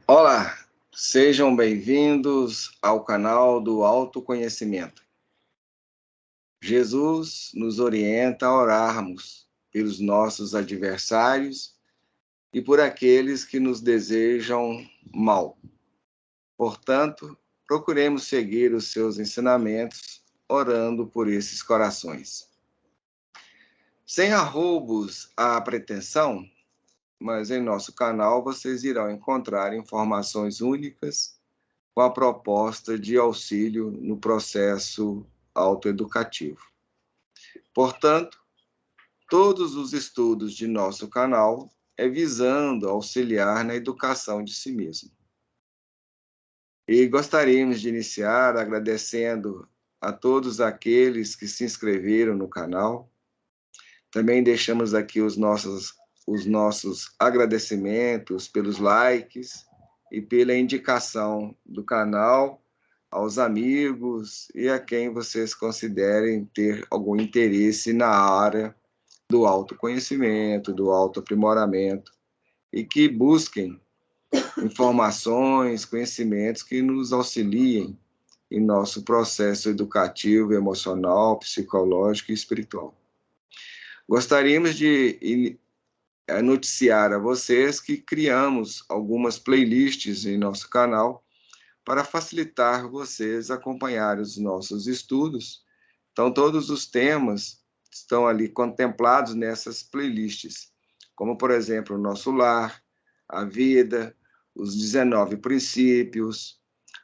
Olá, sejam bem-vindos ao canal do Autoconhecimento. Jesus nos orienta a orarmos pelos nossos adversários e por aqueles que nos desejam mal. Portanto, procuremos seguir os seus ensinamentos, orando por esses corações. Sem arroubos à pretensão, mas em nosso canal vocês irão encontrar informações únicas com a proposta de auxílio no processo autoeducativo. Portanto, todos os estudos de nosso canal é visando auxiliar na educação de si mesmo. E gostaríamos de iniciar agradecendo a todos aqueles que se inscreveram no canal. Também deixamos aqui os nossos agradecimentos pelos likes e pela indicação do canal aos amigos e a quem vocês considerem ter algum interesse na área do autoconhecimento, do autoaprimoramento, e que busquem informações, conhecimentos que nos auxiliem em nosso processo educativo, emocional, psicológico e espiritual. Gostaríamos de noticiar a vocês que criamos algumas playlists em nosso canal para facilitar vocês acompanhar os nossos estudos. Então, todos os temas estão ali contemplados nessas playlists, como, por exemplo, o nosso lar, a vida, os 19 princípios,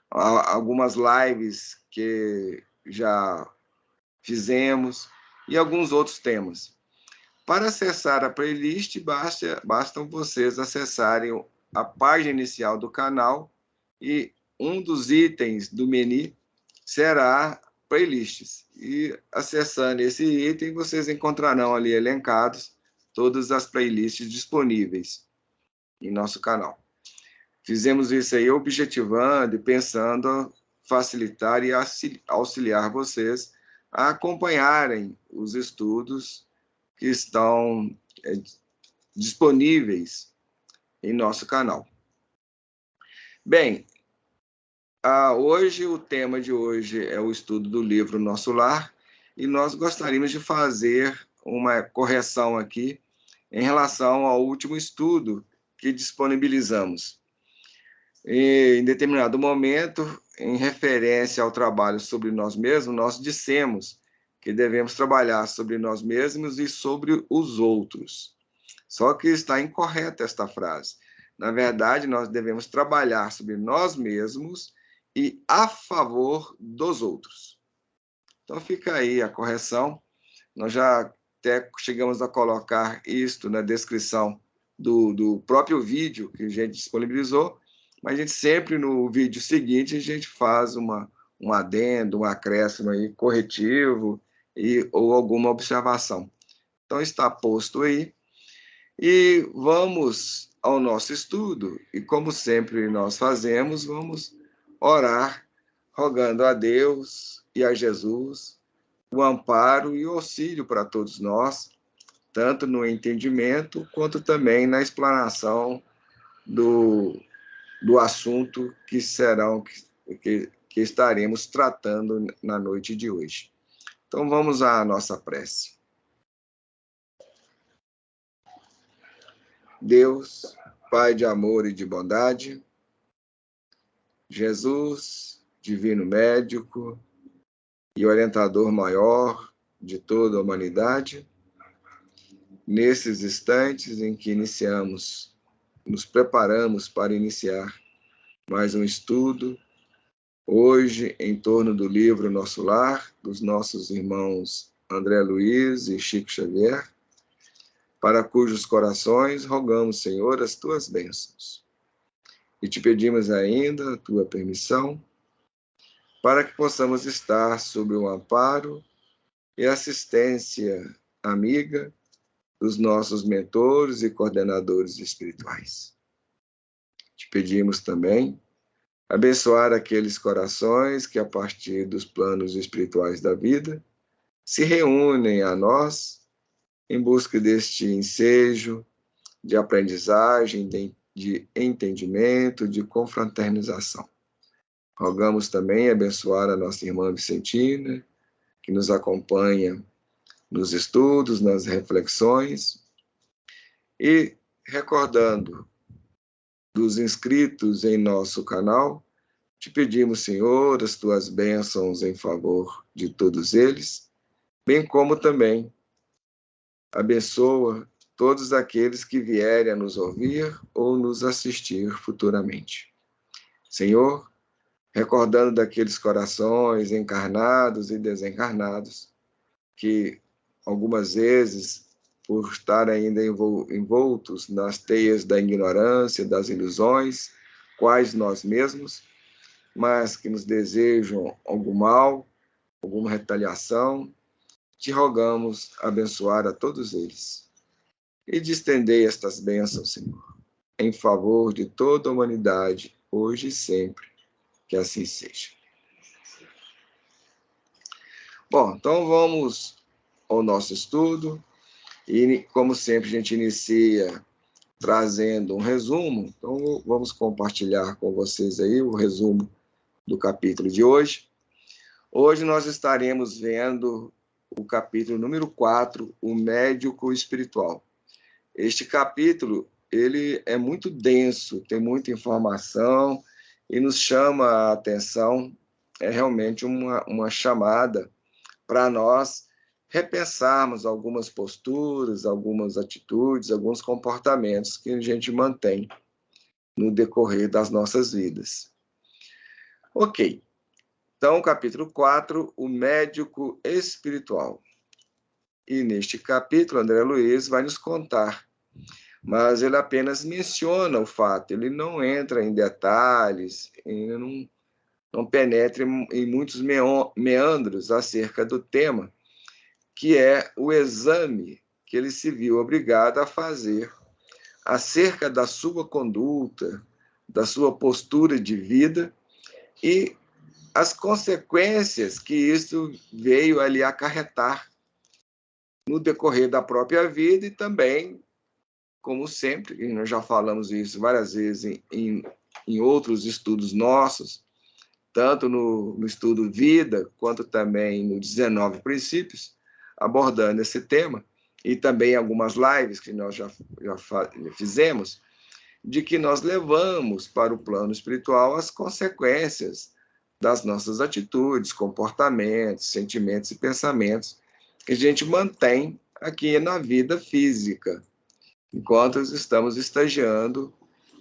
algumas lives que já fizemos e alguns outros temas. Para acessar a playlist, bastam vocês acessarem a página inicial do canal e um dos itens do menu será playlists. E acessando esse item, vocês encontrarão ali elencados todas as playlists disponíveis em nosso canal. Fizemos isso aí objetivando e pensando facilitar e auxiliar vocês a acompanharem os estudos que estão disponíveis em nosso canal. Bem, hoje o tema de hoje é o estudo do livro Nosso Lar, e nós gostaríamos de fazer uma correção aqui em relação ao último estudo que disponibilizamos. Em determinado momento, em referência ao trabalho sobre nós mesmos, nós dissemos que devemos trabalhar sobre nós mesmos e sobre os outros. Só que está incorreta esta frase. Na verdade, nós devemos trabalhar sobre nós mesmos e a favor dos outros. Então, fica aí a correção. Nós já até chegamos a colocar isto na descrição do próprio vídeo que a gente disponibilizou, mas a gente sempre, no vídeo seguinte, a gente faz um adendo, um acréscimo aí, corretivo ou alguma observação. Então, está posto aí. E vamos ao nosso estudo. E, como sempre nós fazemos, vamos orar, rogando a Deus e a Jesus o amparo e o auxílio para todos nós, tanto no entendimento, quanto também na explanação do assunto que estaremos tratando na noite de hoje. Então, vamos à nossa prece. Deus, Pai de amor e de bondade, Jesus, divino médico e orientador maior de toda a humanidade, nesses instantes em que nos preparamos para iniciar mais um estudo, hoje em torno do livro Nosso Lar, dos nossos irmãos André Luiz e Chico Xavier, para cujos corações rogamos, Senhor, as tuas bênçãos. E te pedimos ainda a tua permissão para que possamos estar sob o amparo e assistência amiga dos nossos mentores e coordenadores espirituais. Te pedimos também abençoar aqueles corações que, a partir dos planos espirituais da vida, se reúnem a nós em busca deste ensejo de aprendizagem, de entendimento, de confraternização. Rogamos também abençoar a nossa irmã Vicentina, que nos acompanha nos estudos, nas reflexões, e recordando dos inscritos em nosso canal, te pedimos, Senhor, as tuas bênçãos em favor de todos eles, bem como também abençoa todos aqueles que vierem a nos ouvir ou nos assistir futuramente. Senhor, recordando daqueles corações encarnados e desencarnados, que algumas vezes, por estar ainda envoltos nas teias da ignorância, das ilusões, quais nós mesmos, mas que nos desejam algum mal, alguma retaliação, te rogamos abençoar a todos eles. E distendei estas bênçãos, Senhor, em favor de toda a humanidade, hoje e sempre, que assim seja. Bom, então vamos ao nosso estudo, e como sempre a gente inicia trazendo um resumo, então vamos compartilhar com vocês aí o resumo do capítulo de hoje. Hoje nós estaremos vendo o capítulo número 4, o médico espiritual. Este capítulo, ele é muito denso, tem muita informação e nos chama a atenção, é realmente uma chamada para nós repensarmos algumas posturas, algumas atitudes, alguns comportamentos que a gente mantém no decorrer das nossas vidas. Ok, então capítulo 4, o médico espiritual. E neste capítulo, André Luiz vai nos contar, mas ele apenas menciona o fato, ele não entra em detalhes, ele não penetra em muitos meandros acerca do tema, que é o exame que ele se viu obrigado a fazer acerca da sua conduta, da sua postura de vida e as consequências que isso veio ali acarretar no decorrer da própria vida e também, como sempre, e nós já falamos isso várias vezes em outros estudos nossos, tanto no estudo Vida, quanto também no 19 Princípios, abordando esse tema, e também algumas lives que nós já fizemos, de que nós levamos para o plano espiritual as consequências das nossas atitudes, comportamentos, sentimentos e pensamentos que a gente mantém aqui na vida física, enquanto estamos estagiando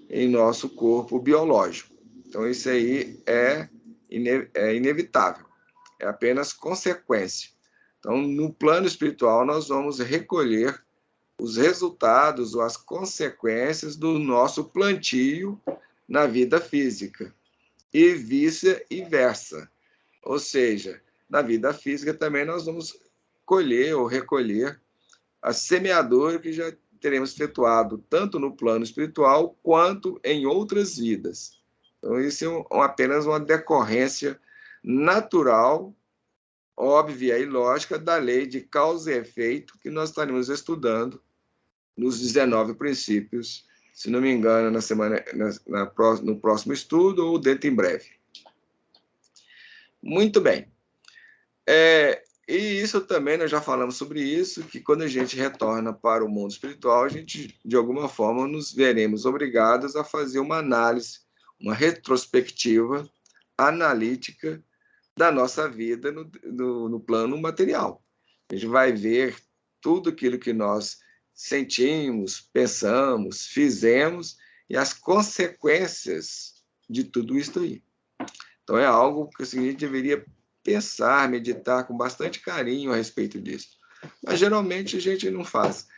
em nosso corpo biológico. Então, isso aí é inevitável, é apenas consequência. Então, no plano espiritual, nós vamos recolher os resultados ou as consequências do nosso plantio na vida física, e vice-versa. Ou seja, na vida física também nós vamos colher ou recolher a semeadura que já teremos efetuado tanto no plano espiritual quanto em outras vidas. Então, isso é apenas uma decorrência natural, óbvia e lógica da lei de causa e efeito que nós estaremos estudando nos 19 princípios, se não me engano, no próximo estudo ou dentro em breve. Muito bem. E isso também, nós já falamos sobre isso, que quando a gente retorna para o mundo espiritual, a gente, de alguma forma, nos veremos obrigados a fazer uma análise, uma retrospectiva analítica da nossa vida no plano material. A gente vai ver tudo aquilo que nós sentimos, pensamos, fizemos e as consequências de tudo isso aí. Então, é algo que a gente deveria pensar, meditar com bastante carinho a respeito disso. Mas, geralmente, a gente não faz.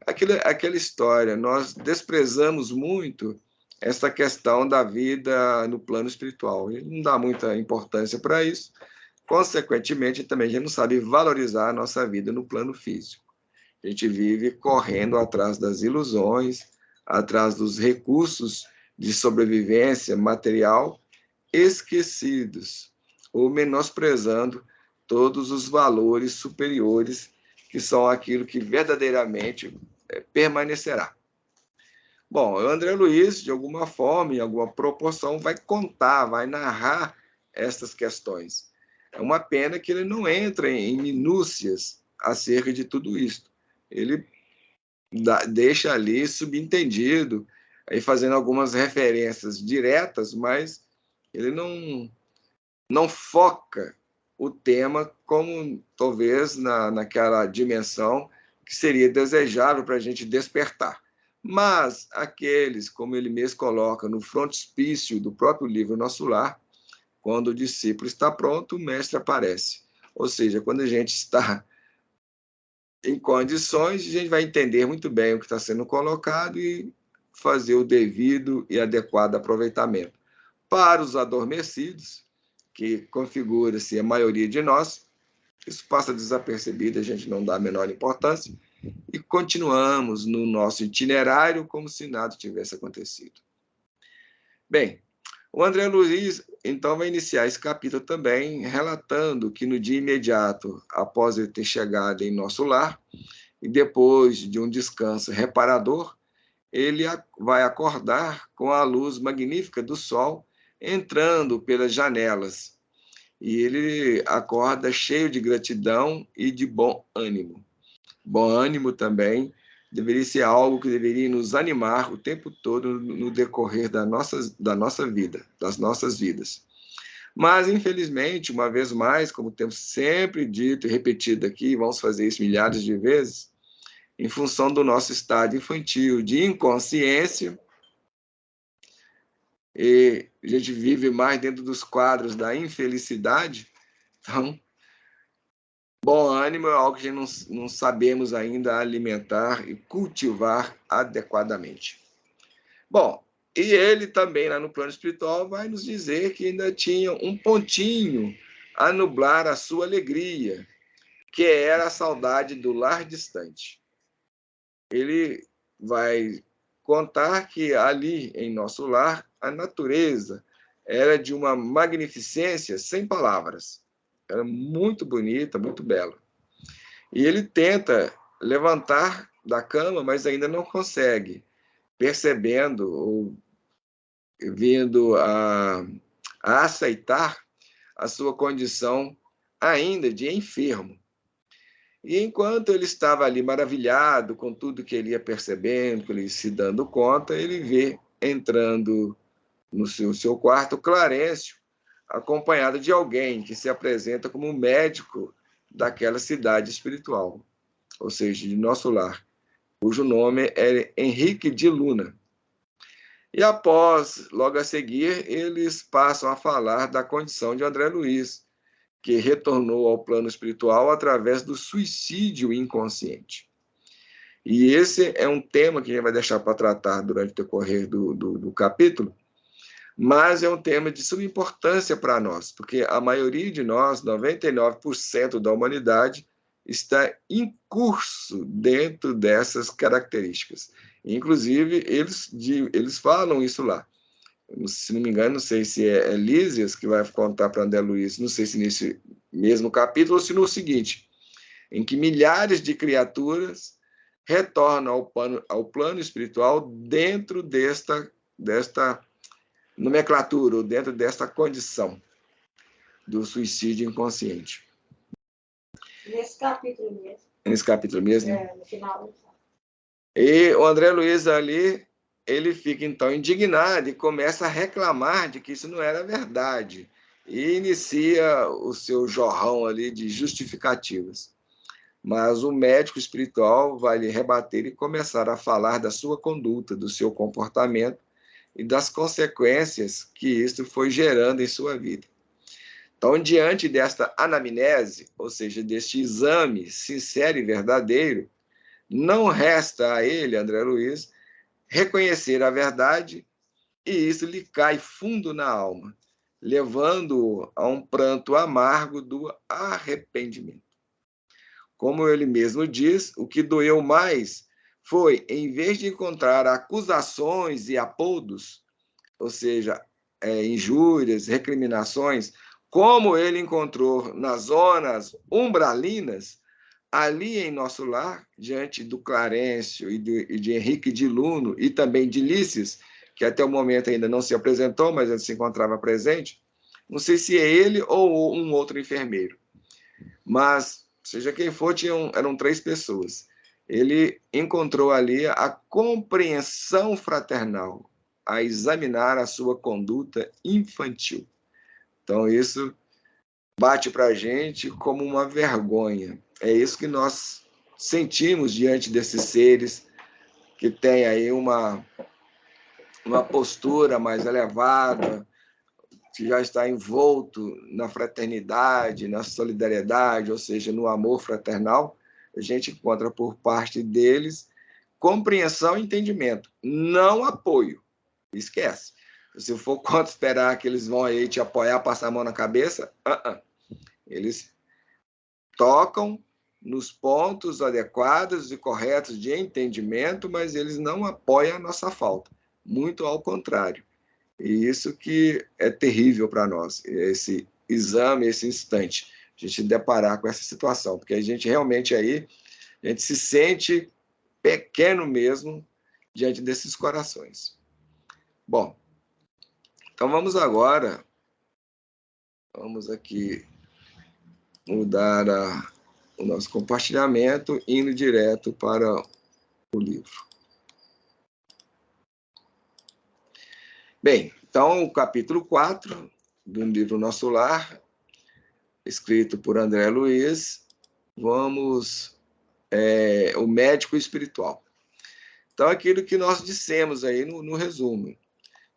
Aquela história, nós desprezamos muito essa questão da vida no plano espiritual. A gente não dá muita importância para isso. Consequentemente, também a gente não sabe valorizar a nossa vida no plano físico. A gente vive correndo atrás das ilusões, atrás dos recursos de sobrevivência material, esquecidos ou menosprezando todos os valores superiores que são aquilo que verdadeiramente permanecerá. Bom, o André Luiz, de alguma forma, em alguma proporção, vai contar, vai narrar essas questões. É uma pena que ele não entra em minúcias acerca de tudo isso. Ele deixa ali subentendido, aí fazendo algumas referências diretas, mas ele não foca o tema como talvez naquela dimensão que seria desejável para a gente despertar. Mas aqueles, como ele mesmo coloca no frontispício do próprio livro Nosso Lar, quando o discípulo está pronto, o mestre aparece. Ou seja, quando a gente está em condições, a gente vai entender muito bem o que está sendo colocado e fazer o devido e adequado aproveitamento. Para os adormecidos, que configura-se a maioria de nós, isso passa desapercebido, a gente não dá a menor importância, e continuamos no nosso itinerário como se nada tivesse acontecido. Bem, o André Luiz, então, vai iniciar esse capítulo também, relatando que no dia imediato, após ele ter chegado em nosso lar, e depois de um descanso reparador, ele vai acordar com a luz magnífica do sol entrando pelas janelas. E ele acorda cheio de gratidão e de bom ânimo. Bom ânimo também deveria ser algo que deveria nos animar o tempo todo no decorrer da nossa vida, das nossas vidas. Mas, infelizmente, uma vez mais, como temos sempre dito e repetido aqui, vamos fazer isso milhares de vezes, em função do nosso estado infantil de inconsciência, e a gente vive mais dentro dos quadros da infelicidade, então, bom ânimo é algo que a gente não sabemos ainda alimentar e cultivar adequadamente. Bom, e ele também, lá no plano espiritual, vai nos dizer que ainda tinha um pontinho a nublar a sua alegria, que era a saudade do lar distante. Ele vai contar que ali em nosso lar, a natureza era de uma magnificência sem palavras. Era muito bonita, muito bela. E ele tenta levantar da cama, mas ainda não consegue, percebendo ou vindo a aceitar a sua condição ainda de enfermo. E enquanto ele estava ali maravilhado com tudo que ele ia percebendo, que ele ia se dando conta, ele vê entrando no seu quarto Clarencio, acompanhado de alguém que se apresenta como médico daquela cidade espiritual, ou seja, de nosso lar, cujo nome é Henrique de Luna. E após, logo a seguir, eles passam a falar da condição de André Luiz, que retornou ao plano espiritual através do suicídio inconsciente. E esse é um tema que a gente vai deixar para tratar durante o decorrer do capítulo, mas é um tema de suma importância para nós, porque a maioria de nós, 99% da humanidade, está em curso dentro dessas características. Inclusive, eles falam isso lá. Se não me engano, não sei se é Lísias que vai contar para André Luiz, não sei se nesse mesmo capítulo ou se no seguinte, em que milhares de criaturas retornam ao plano espiritual dentro desta nomenclatura, ou dentro desta condição do suicídio inconsciente. Nesse capítulo mesmo. Nesse capítulo mesmo? No final. E o André Luiz ali, ele fica então indignado e começa a reclamar de que isso não era verdade. E inicia o seu jorrão ali de justificativas. Mas o médico espiritual vai lhe rebater e começar a falar da sua conduta, do seu comportamento e das consequências que isto foi gerando em sua vida. Então, diante desta anamnese, ou seja, deste exame sincero e verdadeiro, não resta a ele, André Luiz, reconhecer a verdade, e isso lhe cai fundo na alma, levando-o a um pranto amargo do arrependimento. Como ele mesmo diz, o que doeu mais foi, em vez de encontrar acusações e apodos, ou seja, injúrias, recriminações, como ele encontrou nas zonas umbralinas, ali em nosso lar, diante do Clarencio e de Henrique de Luno, e também de Lícias, que até o momento ainda não se apresentou, mas ele se encontrava presente, não sei se é ele ou um outro enfermeiro, mas, seja quem for, eram 3 pessoas. Ele encontrou ali a compreensão fraternal, a examinar a sua conduta infantil. Então, isso bate para a gente como uma vergonha. É isso que nós sentimos diante desses seres que têm aí uma postura mais elevada, que já está envolto na fraternidade, na solidariedade, ou seja, no amor fraternal. A gente encontra por parte deles compreensão e entendimento, não apoio. Esquece. Se for quanto esperar que eles vão aí te apoiar, passar a mão na cabeça, eles tocam nos pontos adequados e corretos de entendimento, mas eles não apoiam a nossa falta. Muito ao contrário. E isso que é terrível para nós, esse exame, esse instante, a gente deparar com essa situação, porque a gente realmente aí, a gente se sente pequeno mesmo diante desses corações. Bom, então vamos agora, vamos aqui mudar o nosso compartilhamento, indo direto para o livro. Bem, então o capítulo 4 do livro Nosso Lar, escrito por André Luiz, vamos... o médico espiritual. Então, aquilo que nós dissemos aí no resumo.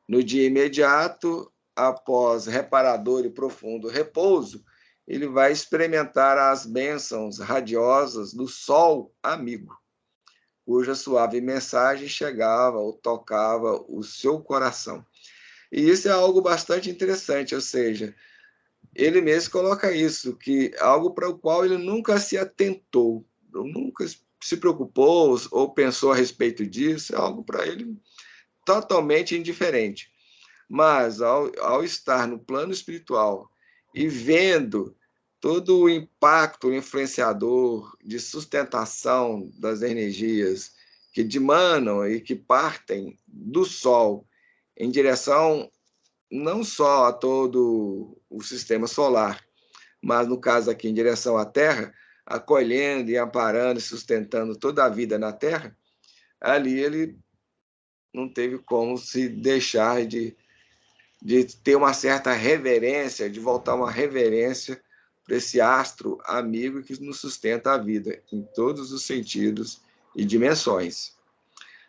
No dia imediato, após reparador e profundo repouso, ele vai experimentar as bênçãos radiosas do sol amigo, cuja suave mensagem chegava ou tocava o seu coração. E isso é algo bastante interessante, ou seja, ele mesmo coloca isso, que é algo para o qual ele nunca se atentou, nunca se preocupou ou pensou a respeito disso, é algo para ele totalmente indiferente. Mas, ao estar no plano espiritual e vendo todo o impacto influenciador de sustentação das energias que dimanam e que partem do Sol em direção não só a todo o sistema solar, mas no caso aqui em direção à Terra, acolhendo e amparando e sustentando toda a vida na Terra, ali ele não teve como se deixar de ter uma certa reverência, de voltar uma reverência para esse astro amigo que nos sustenta a vida, em todos os sentidos e dimensões.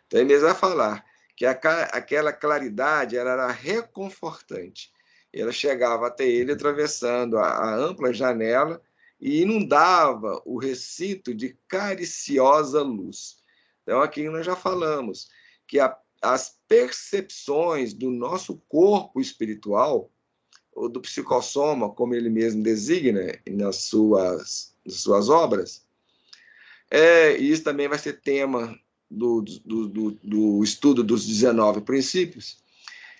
Então ele mesmo vai falar que aquela claridade era reconfortante. Ela chegava até ele atravessando a ampla janela e inundava o recinto de cariciosa luz. Então, aqui nós já falamos que as percepções do nosso corpo espiritual, ou do psicossoma, como ele mesmo designa nas suas obras, e isso também vai ser tema do estudo dos 19 princípios,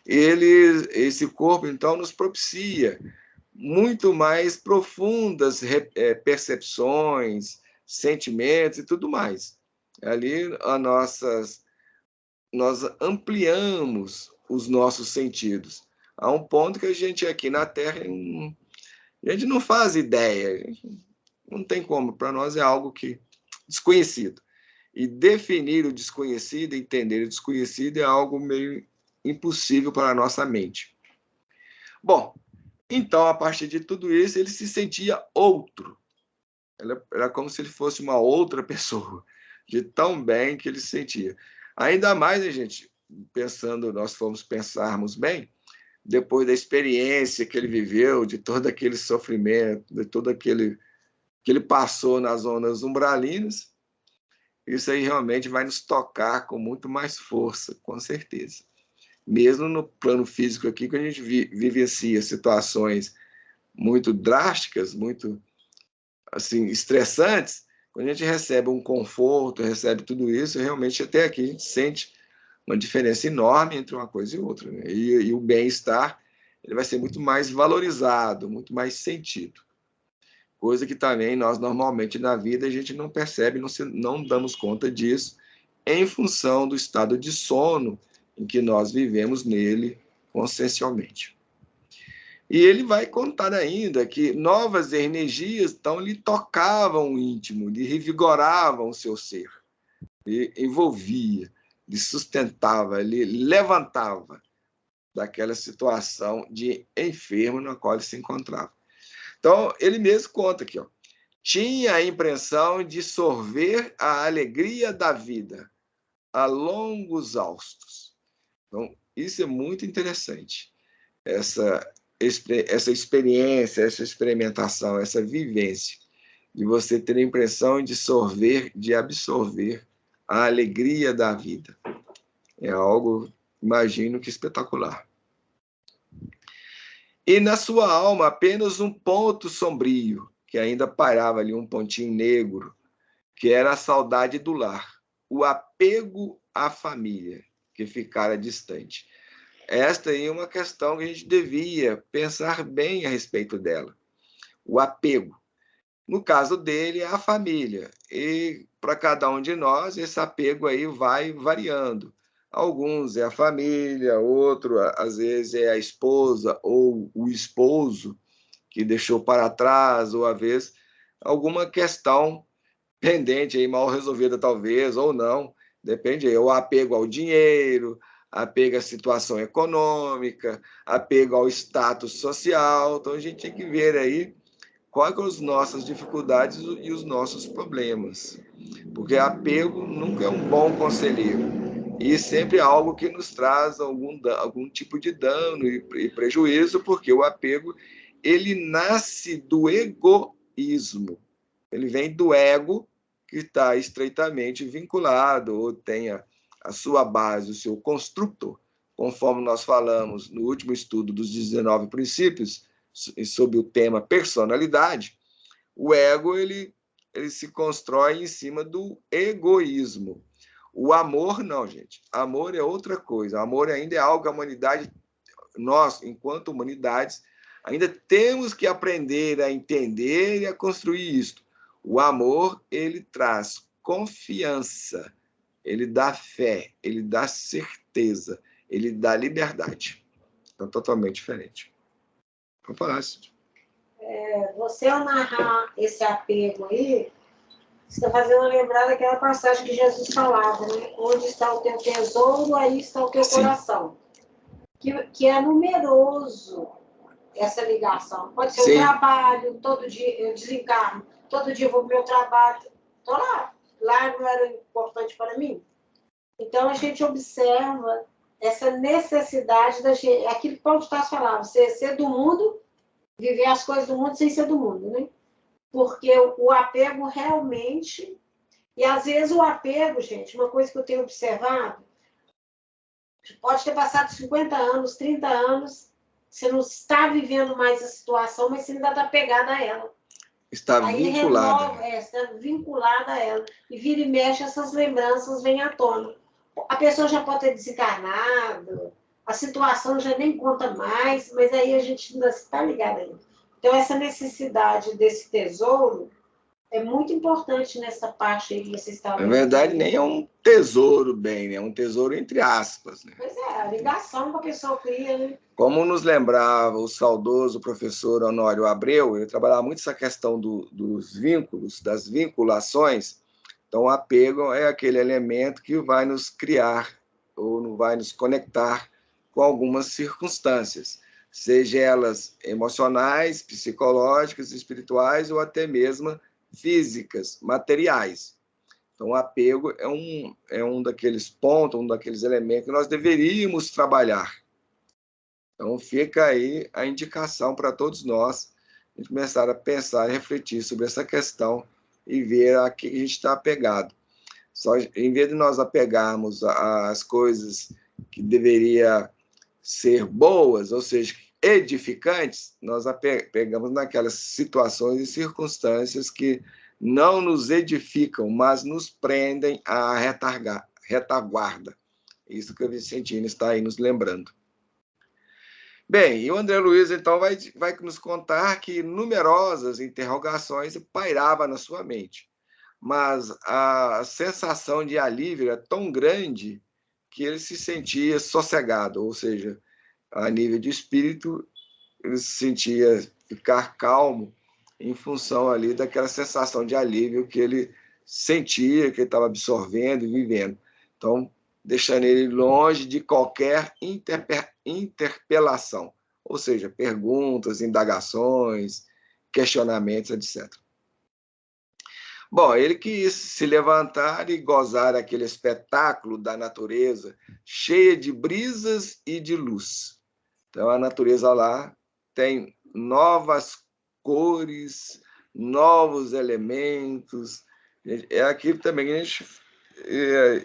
esse corpo, então, nos propicia muito mais profundas percepções, sentimentos e tudo mais. Ali, nós ampliamos os nossos sentidos, a um ponto que a gente aqui na Terra, a gente não faz ideia, não tem como, para nós é algo que desconhecido. E definir o desconhecido, entender o desconhecido é algo meio impossível para a nossa mente. Bom, então, a partir de tudo isso, ele se sentia outro. Era como se ele fosse uma outra pessoa, de tão bem que ele se sentia. Ainda mais, gente, nós fomos pensarmos bem, depois da experiência que ele viveu, de todo aquele sofrimento, de todo aquele que ele passou nas zonas umbralinas, isso aí realmente vai nos tocar com muito mais força, com certeza. Mesmo no plano físico aqui, que a gente vivencia situações muito drásticas, muito assim, estressantes, quando a gente recebe um conforto, recebe tudo isso, realmente até aqui a gente sente uma diferença enorme entre uma coisa e outra. Né? E o bem-estar ele vai ser muito mais valorizado, muito mais sentido. coisa que também nós, normalmente, na vida, a gente não percebe, não damos conta disso, em função do estado de sono em que nós vivemos nele consciencialmente. E ele vai contar ainda que novas energias então lhe tocavam o íntimo, lhe revigoravam o seu ser, lhe envolvia, lhe sustentava, lhe levantava daquela situação de enfermo na qual ele se encontrava. Então, ele mesmo conta aqui, ó, tinha a impressão de sorver a alegria da vida a longos haustos. Então, isso é muito interessante. Essa experiência, essa experimentação, essa vivência, de você ter a impressão de sorver, de absorver a alegria da vida. É algo, imagino que espetacular. E na sua alma apenas um ponto sombrio, que ainda pairava ali, um pontinho negro, que era a saudade do lar, o apego à família, que ficara distante. Esta aí é uma questão que a gente devia pensar bem a respeito dela. O apego. No caso dele, é a família. E para cada um de nós, esse apego aí vai variando. Alguns é a família, outro, às vezes, é a esposa ou o esposo que deixou para trás, ou às vezes alguma questão pendente aí, mal resolvida talvez, ou não. Depende aí. O apego ao dinheiro, apego à situação econômica, apego ao status social. Então, a gente tem que ver aí quais são as nossas dificuldades e os nossos problemas. Porque apego nunca é um bom conselheiro. E sempre é algo que nos traz algum tipo de dano e prejuízo, porque o apego, ele nasce do egoísmo. Ele vem do ego, que está estreitamente vinculado, ou tem a sua base, o seu construtor, conforme nós falamos no último estudo dos 19 princípios, sobre o tema personalidade. O ego ele se constrói em cima do egoísmo. O amor, não, gente. Amor é outra coisa. Amor ainda é algo que a humanidade, nós, enquanto humanidades, ainda temos que aprender a entender e a construir isto. O amor, ele traz confiança, ele dá fé, ele dá certeza, ele dá liberdade. Então, totalmente diferente. Vamos falar isso. Você, ao narrar esse apego aí, você está fazendo lembrar daquela passagem que Jesus falava, né? Onde está o teu tesouro, aí está o teu coração. Que é numeroso essa ligação. Pode ser o trabalho, todo dia eu desencarno, todo dia eu vou para o meu trabalho, estou lá. Lá não era importante para mim. Então, a gente observa essa necessidade da gente, aquilo que Paulo de Tarso falava, ser do mundo, viver as coisas do mundo sem ser do mundo, né? Porque o apego realmente... E, às vezes, o apego, gente, uma coisa que eu tenho observado, pode ter passado 50 anos, 30 anos, você não está vivendo mais a situação, mas você ainda está pegada a ela. Está vinculada. Está vinculada a ela. E vira e mexe, essas lembranças vêm à tona. A pessoa já pode ter desencarnado, a situação já nem conta mais, mas aí a gente ainda está ligada ainda. Então, essa necessidade desse tesouro é muito importante nessa parte aí que você está vendo. Na verdade, nem é um tesouro bem, né? É um tesouro entre aspas. Né? Pois é, a ligação que a pessoa cria, né? Como nos lembrava o saudoso professor Honório Abreu, ele trabalhava muito essa questão dos vínculos, das vinculações. Então, o apego é aquele elemento que vai nos criar ou vai nos conectar com algumas circunstâncias, seja elas emocionais, psicológicas, espirituais ou até mesmo físicas, materiais. Então, o apego é um daqueles pontos, um daqueles elementos que nós deveríamos trabalhar. Então, fica aí a indicação para todos nós de começar a pensar e refletir sobre essa questão e ver a que a gente está apegado. Só, em vez de nós apegarmos às coisas que deveriam ser boas, ou seja, edificantes, nós pegamos naquelas situações e circunstâncias que não nos edificam, mas nos prendem à retaguarda. Isso que o Vicentino está aí nos lembrando. Bem, e o André Luiz, então, vai nos contar que numerosas interrogações pairavam na sua mente, mas a sensação de alívio era tão grande que ele se sentia sossegado, ou seja, a nível de espírito, ele se sentia ficar calmo em função ali daquela sensação de alívio que ele sentia, que ele estava absorvendo e vivendo. Então, deixando ele longe de qualquer interpelação, ou seja, perguntas, indagações, questionamentos, etc. Bom, ele quis se levantar e gozar aquele espetáculo da natureza, cheia de brisas e de luz. Então, a natureza lá tem novas cores, novos elementos. É aquilo também que a gente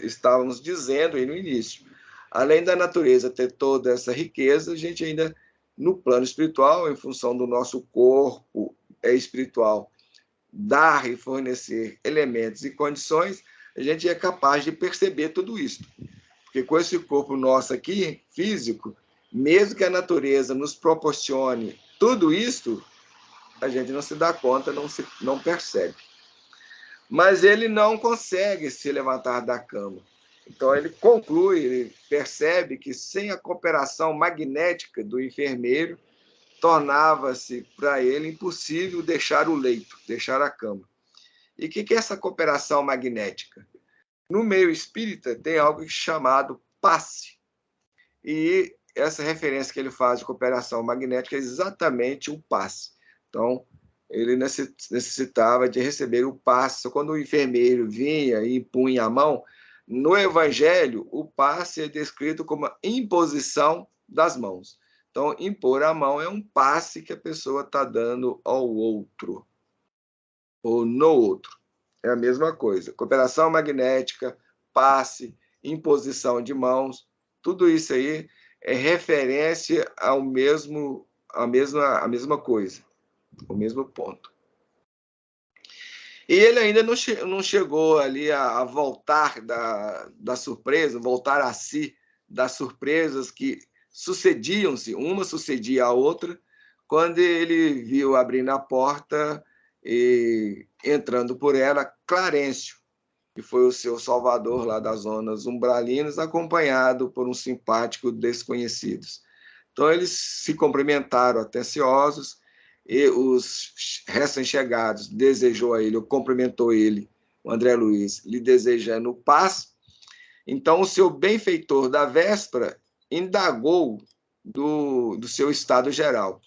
estávamos dizendo aí no início. Além da natureza ter toda essa riqueza, a gente ainda, no plano espiritual, em função do nosso corpo espiritual, dar e fornecer elementos e condições, a gente é capaz de perceber tudo isso. Porque com esse corpo nosso aqui, físico, mesmo que a natureza nos proporcione tudo isso, a gente não se dá conta, não percebe. Mas ele não consegue se levantar da cama. Então ele conclui, ele percebe que sem a cooperação magnética do enfermeiro, tornava-se para ele impossível deixar o leito, deixar a cama. E o que é essa cooperação magnética? No meio espírita tem algo chamado passe. E essa referência que ele faz de cooperação magnética é exatamente o passe. Então, ele necessitava de receber o passe. Quando o enfermeiro vinha e impunha a mão, no Evangelho, o passe é descrito como a imposição das mãos. Então, impor a mão é um passe que a pessoa está dando ao outro, ou no outro. É a mesma coisa. Cooperação magnética, passe, imposição de mãos, tudo isso aí é referência à mesma coisa, ao mesmo ponto. E ele ainda não chegou ali a voltar da surpresa, voltar a si das surpresas que sucediam-se, uma sucedia à outra, quando ele viu abrindo a porta e entrando por ela Clarencio, que foi o seu salvador lá das zonas umbralinas, acompanhado por um simpático desconhecidos. Então eles se cumprimentaram atenciosos, e os recém-chegados desejou a ele, ou cumprimentou ele, o André Luiz, lhe desejando paz. Então o seu benfeitor da véspera indagou do seu estado geral.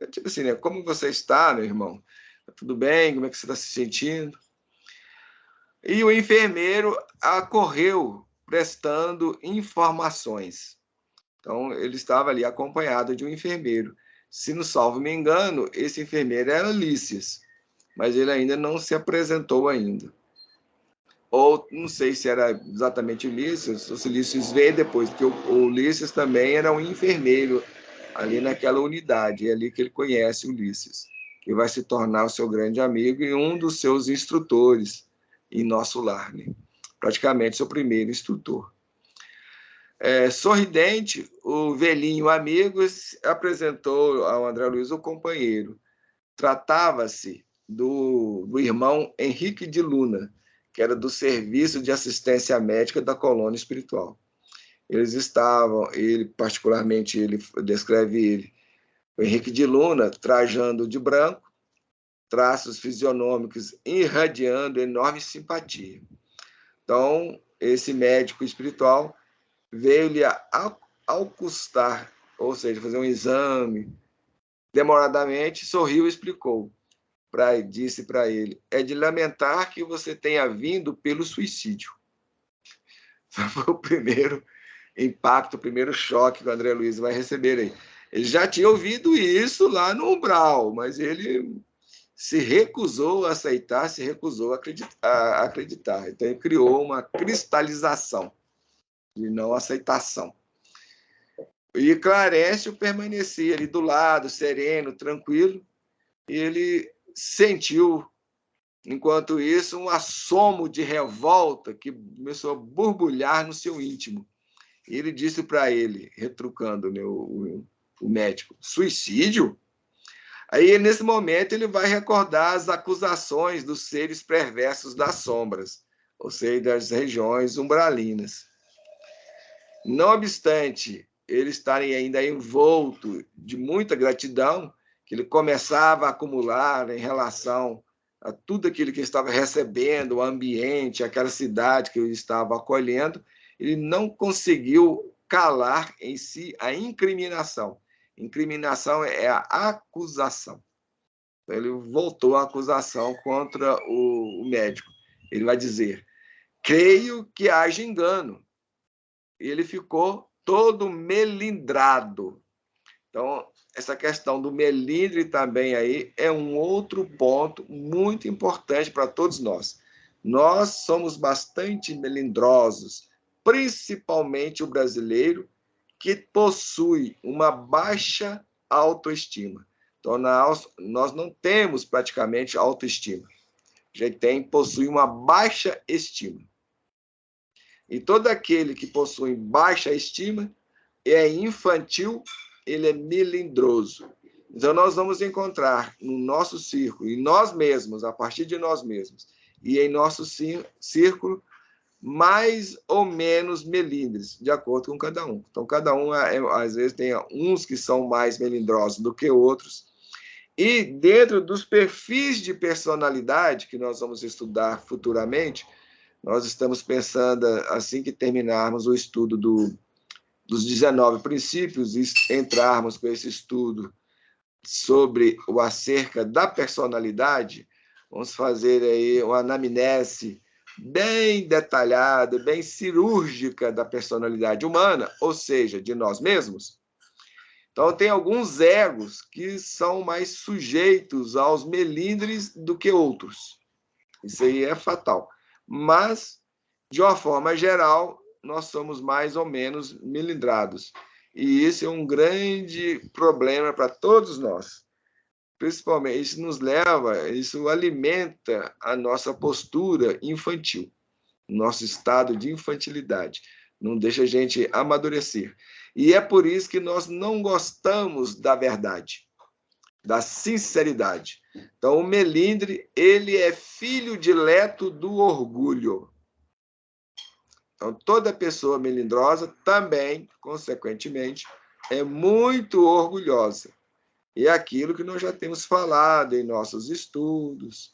Tipo assim, né? Como você está, meu irmão? Tudo bem? Como é que você está se sentindo? E o enfermeiro acorreu prestando informações. Então, ele estava ali acompanhado de um enfermeiro. Se não salvo me engano, esse enfermeiro era Lícias, mas ele ainda não se apresentou ainda. Ou não sei se era exatamente Lícias, ou se Lícias veio depois, porque o Lícias também era um enfermeiro ali naquela unidade, é ali que ele conhece o Lícias, que vai se tornar o seu grande amigo e um dos seus instrutores em nosso lar, né? Praticamente seu primeiro instrutor. Sorridente, o velhinho amigo apresentou ao André Luiz o companheiro. Tratava-se do irmão Henrique de Luna, que era do Serviço de Assistência Médica da Colônia Espiritual. Eles estavam, ele descreve ele, o Henrique de Luna, trajando de branco, traços fisionômicos irradiando enorme simpatia. Então, esse médico espiritual veio-lhe auscultar, ou seja, fazer um exame, demoradamente, sorriu e explicou. Disse para ele, é de lamentar que você tenha vindo pelo suicídio. Foi o primeiro impacto, o primeiro choque que o André Luiz vai receber aí. Ele já tinha ouvido isso lá no umbral, mas ele se recusou a aceitar, se recusou a acreditar. Então, ele criou uma cristalização de não aceitação. E Clarencio permanecia ali do lado, sereno, tranquilo, e ele sentiu, enquanto isso, um assomo de revolta que começou a borbulhar no seu íntimo. E ele disse para ele, retrucando, né, o o médico. Suicídio? Aí, nesse momento, ele vai recordar as acusações dos seres perversos das sombras, ou seja, das regiões umbralinas. Não obstante ele estar ainda envolto de muita gratidão, que ele começava a acumular em relação a tudo aquilo que ele estava recebendo, o ambiente, aquela cidade que ele estava acolhendo, ele não conseguiu calar em si a incriminação. Incriminação é a acusação. Então, ele voltou à acusação contra o médico. Ele vai dizer: creio que haja engano. Ele ficou todo melindrado. Então, essa questão do melindre também aí é um outro ponto muito importante para todos nós. Nós somos bastante melindrosos, principalmente o brasileiro, que possui uma baixa autoestima. Então, nós não temos praticamente autoestima. Já possui uma baixa estima. E todo aquele que possui baixa estima é infantil, ele é melindroso. Então, nós vamos encontrar no nosso círculo, em nós mesmos, a partir de nós mesmos, e em nosso círculo, mais ou menos melindres, de acordo com cada um. Então, cada um, às vezes, tem uns que são mais melindrosos do que outros. E dentro dos perfis de personalidade que nós vamos estudar futuramente, nós estamos pensando, assim que terminarmos o estudo dos 19 princípios, e entrarmos com esse estudo sobre o acerca da personalidade, vamos fazer aí uma anamnese bem detalhada, bem cirúrgica da personalidade humana, ou seja, de nós mesmos. Então, tem alguns egos que são mais sujeitos aos melindres do que outros. Isso aí é fatal. Mas, de uma forma geral, nós somos mais ou menos melindrados. E isso é um grande problema para todos nós. Principalmente, isso alimenta a nossa postura infantil, nosso estado de infantilidade. Não deixa a gente amadurecer. E é por isso que nós não gostamos da verdade, da sinceridade. Então, o melindre, ele é filho dileto do orgulho. Então, toda pessoa melindrosa também, consequentemente, é muito orgulhosa. E é aquilo que nós já temos falado em nossos estudos,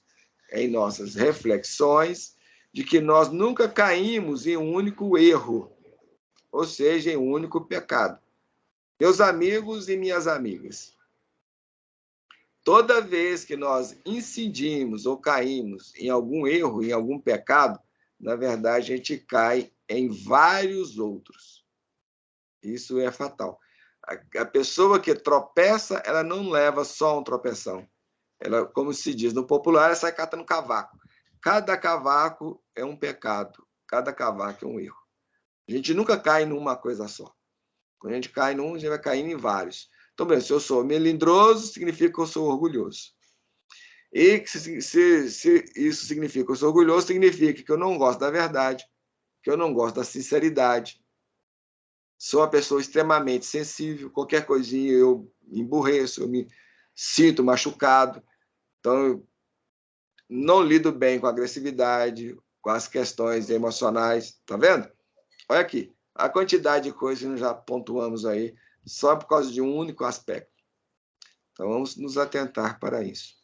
em nossas reflexões, de que nós nunca caímos em um único erro, ou seja, em um único pecado. Meus amigos e minhas amigas, toda vez que nós incidimos ou caímos em algum erro, em algum pecado, na verdade, a gente cai em vários outros. Isso é fatal. A pessoa que tropeça, ela não leva só um tropeção. Ela, como se diz no popular, ela sai catando cavaco. Cada cavaco é um pecado. Cada cavaco é um erro. A gente nunca cai numa coisa só. Quando a gente cai num, a gente vai caindo em vários. Então, bem, se eu sou melindroso, significa que eu sou orgulhoso. E se isso significa que eu sou orgulhoso, significa que eu não gosto da verdade, que eu não gosto da sinceridade. Sou uma pessoa extremamente sensível, qualquer coisinha eu me emburreço, eu me sinto machucado. Então, eu não lido bem com a agressividade, com as questões emocionais. Tá vendo? Olha aqui, a quantidade de coisas que nós já pontuamos aí, só por causa de um único aspecto. Então, vamos nos atentar para isso.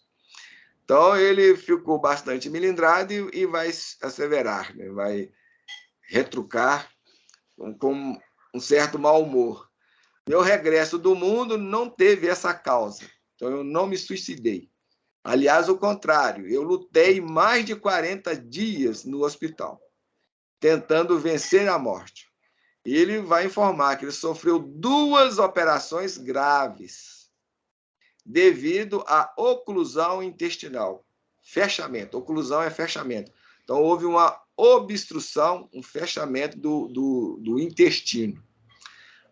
Então, ele ficou bastante melindrado e vai asseverar, né? Vai retrucar com um certo mau humor. Meu regresso do mundo não teve essa causa. Então, eu não me suicidei. Aliás, o contrário, eu lutei mais de 40 dias no hospital, tentando vencer a morte. E ele vai informar que ele sofreu 2 operações graves devido à oclusão intestinal. Fechamento. Oclusão é fechamento. Então, houve uma obstrução, um fechamento do intestino.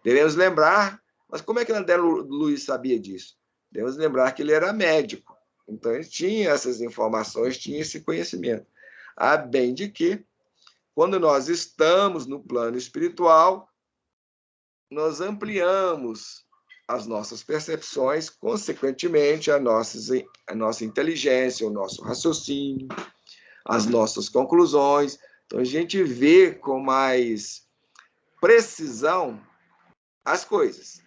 Devemos lembrar, mas como é que André Luiz sabia disso? Devemos lembrar que ele era médico. Então, ele tinha essas informações, tinha esse conhecimento. A bem de que, quando nós estamos no plano espiritual, nós ampliamos as nossas percepções, consequentemente, a nossa inteligência, o nosso raciocínio, as nossas conclusões. Então, a gente vê com mais precisão as coisas.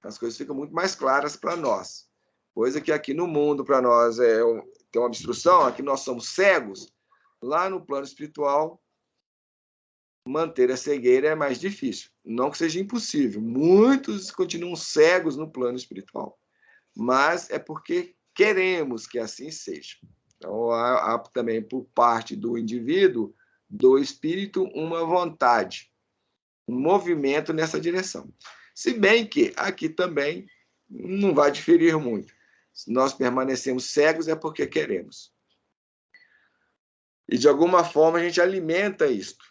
As coisas ficam muito mais claras para nós. Coisa que aqui no mundo, para nós, tem uma obstrução, aqui nós somos cegos. Lá no plano espiritual, manter a cegueira é mais difícil. Não que seja impossível. Muitos continuam cegos no plano espiritual. Mas é porque queremos que assim seja. Então, há também, por parte do indivíduo, do espírito, uma vontade, um movimento nessa direção. Se bem que aqui também não vai diferir muito. Se nós permanecemos cegos é porque queremos. E, de alguma forma, a gente alimenta isto.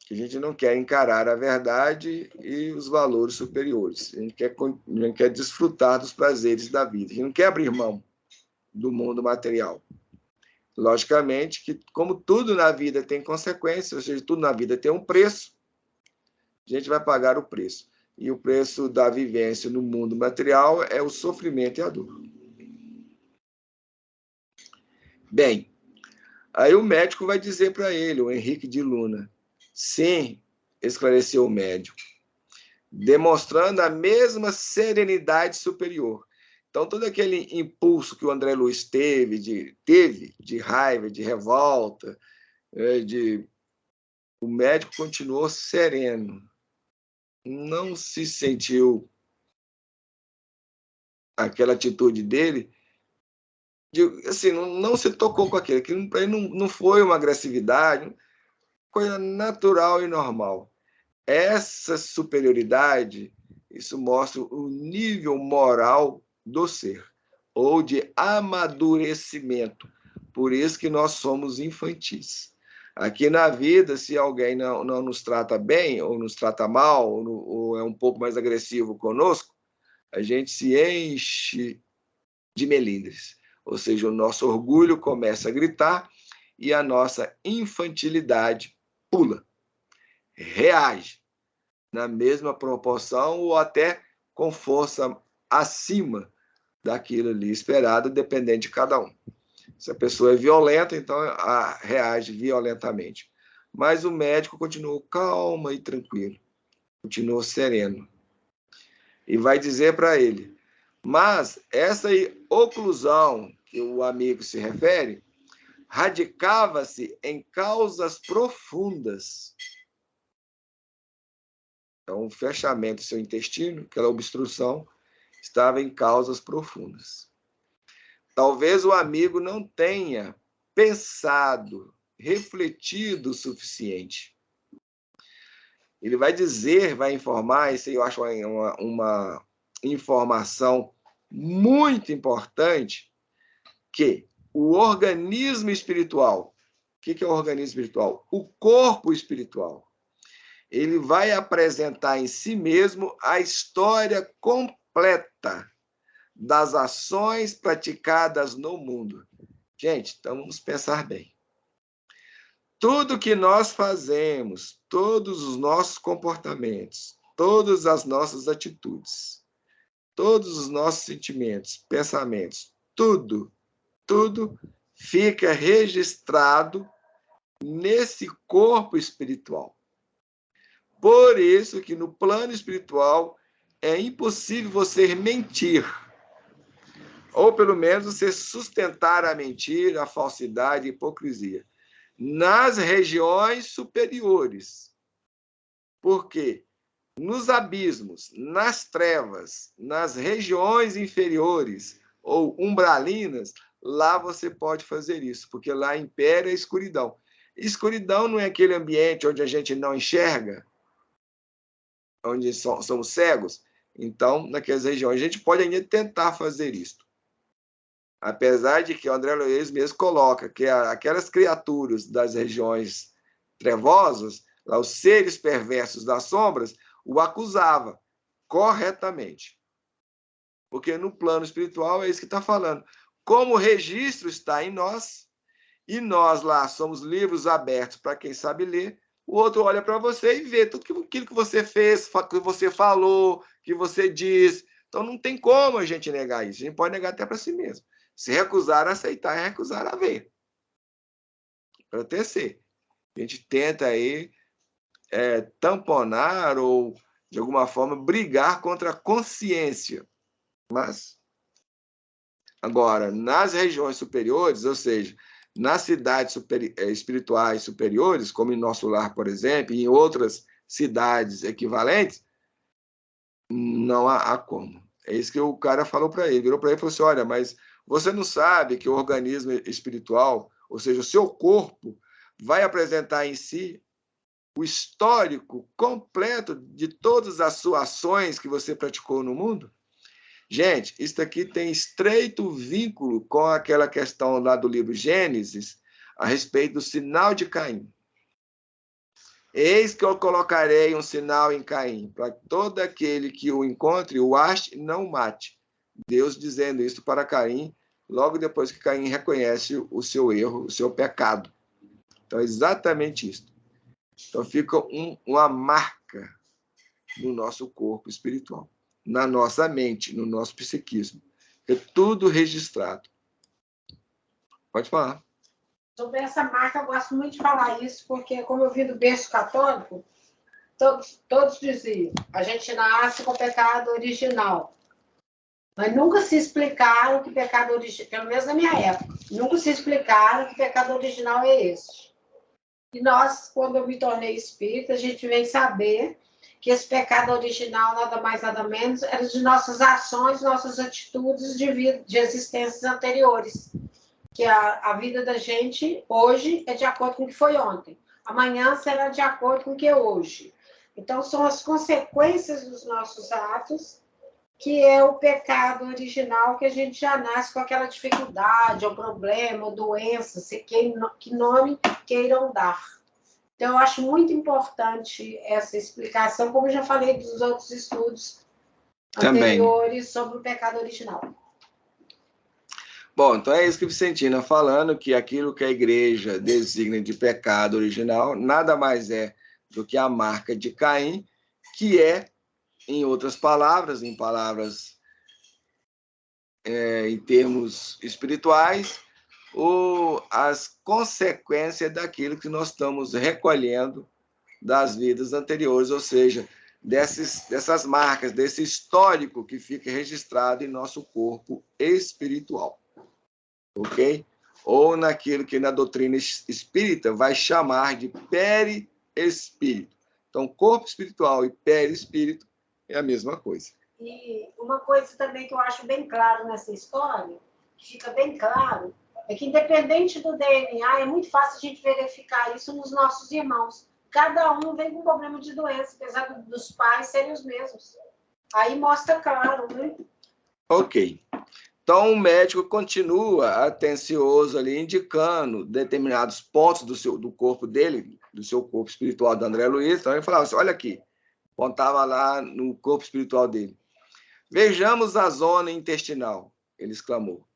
Que a gente não quer encarar a verdade e os valores superiores. A gente quer desfrutar dos prazeres da vida. A gente não quer abrir mão do mundo material. Logicamente que, como tudo na vida tem consequências, ou seja, tudo na vida tem um preço, a gente vai pagar o preço. E o preço da vivência no mundo material é o sofrimento e a dor. Bem, aí o médico vai dizer para ele, o Henrique de Luna, sim, esclareceu o médico, demonstrando a mesma serenidade superior. Então, todo aquele impulso que o André Luiz teve de raiva, de revolta, o médico continuou sereno. Não se sentiu aquela atitude dele, assim, não se tocou com aquilo. Aquilo para ele não foi uma agressividade, coisa natural e normal. Essa superioridade, isso mostra o nível moral do ser, ou de amadurecimento. Por isso que nós somos infantis. Aqui na vida, se alguém não nos trata bem, ou nos trata mal, ou é um pouco mais agressivo conosco, a gente se enche de melindres. Ou seja, o nosso orgulho começa a gritar e a nossa infantilidade pula, reage na mesma proporção ou até com força acima daquilo ali esperado, dependendo de cada um. Se a pessoa é violenta, então reage violentamente. Mas o médico continuou calmo e tranquilo, continuou sereno. E vai dizer para ele, mas essa oclusão que o amigo se refere, radicava-se em causas profundas. Então, o fechamento do seu intestino, aquela obstrução, estava em causas profundas. Talvez o amigo não tenha pensado, refletido o suficiente. Ele vai dizer, vai informar, isso eu acho uma informação muito importante, que o organismo espiritual, o que é o organismo espiritual? O corpo espiritual. Ele vai apresentar em si mesmo a história completa das ações praticadas no mundo. Gente, então vamos pensar bem. Tudo que nós fazemos, todos os nossos comportamentos, todas as nossas atitudes, todos os nossos sentimentos, pensamentos, tudo fica registrado nesse corpo espiritual. Por isso que no plano espiritual é impossível você mentir. Ou pelo menos você sustentar a mentira, a falsidade, a hipocrisia. Nas regiões superiores. Porque nos abismos, nas trevas, nas regiões inferiores ou umbralinas, lá você pode fazer isso, porque lá impera a escuridão. Escuridão não é aquele ambiente onde a gente não enxerga, onde somos cegos. Então, naquelas regiões, a gente pode ainda tentar fazer isso. Apesar de que o André Luiz mesmo coloca que aquelas criaturas das regiões trevosas, lá, os seres perversos das sombras, o acusava corretamente. Porque no plano espiritual é isso que está falando. Como o registro está em nós, e nós lá somos livros abertos para quem sabe ler, o outro olha para você e vê tudo aquilo que você fez, que você falou, que você diz, Então, não tem como a gente negar isso. A gente pode negar até para si mesmo. Se recusar a aceitar, é recusar a ver. Para tecer. A gente tenta aí tamponar ou, de alguma forma, brigar contra a consciência. Mas, agora, nas regiões superiores, ou seja, nas cidades espirituais superiores, como em nosso lar, por exemplo, e em outras cidades equivalentes, não há como. É isso que o cara falou para ele. Virou para ele e falou assim, olha, mas você não sabe que o organismo espiritual, ou seja, o seu corpo, vai apresentar em si o histórico completo de todas as suas ações que você praticou no mundo? Gente, isso aqui tem estreito vínculo com aquela questão lá do livro Gênesis, a respeito do sinal de Caim. Eis que eu colocarei um sinal em Caim, para todo aquele que o encontre, o ache, não o mate. Deus dizendo isso para Caim, logo depois que Caim reconhece o seu erro, o seu pecado. Então, é exatamente isso. Então, fica uma marca no nosso corpo espiritual, na nossa mente, no nosso psiquismo. É tudo registrado. Pode falar. Sobre essa marca, eu gosto muito de falar isso, porque, como eu vim do berço católico, todos diziam, a gente nasce com o pecado original. Mas nunca se explicaram que pecado original, pelo menos na minha época, nunca se explicaram que pecado original é esse. E nós, quando eu me tornei espírita, a gente vem saber que esse pecado original, nada mais, nada menos, era de nossas ações, nossas atitudes de existências anteriores. Que a vida da gente hoje é de acordo com o que foi ontem. Amanhã será de acordo com o que é hoje. Então, são as consequências dos nossos atos, que é o pecado original, que a gente já nasce com aquela dificuldade, ou problema, ou doença, que nome queiram dar. Então, eu acho muito importante essa explicação, como eu já falei dos outros estudos anteriores sobre o pecado original. Bom, então é isso que Vicentina falando, que aquilo que a igreja designa de pecado original nada mais é do que a marca de Caim, que é, em outras palavras, em palavras em termos espirituais, as consequências daquilo que nós estamos recolhendo das vidas anteriores, ou seja, dessas marcas, desse histórico que fica registrado em nosso corpo espiritual. Ok? Ou naquilo que na doutrina espírita vai chamar de perispírito. Então, corpo espiritual e perispírito é a mesma coisa. E uma coisa também que eu acho bem claro nessa história, que fica bem claro, é que independente do DNA, é muito fácil a gente verificar isso nos nossos irmãos. Cada um vem com problema de doença, apesar dos pais serem os mesmos. Aí mostra claro, né? Ok. Então, o médico continua atencioso ali, indicando determinados pontos do corpo dele, do seu corpo espiritual do André Luiz. Então, ele falava assim, olha aqui, apontava lá no corpo espiritual dele. Vejamos a zona intestinal, ele exclamou.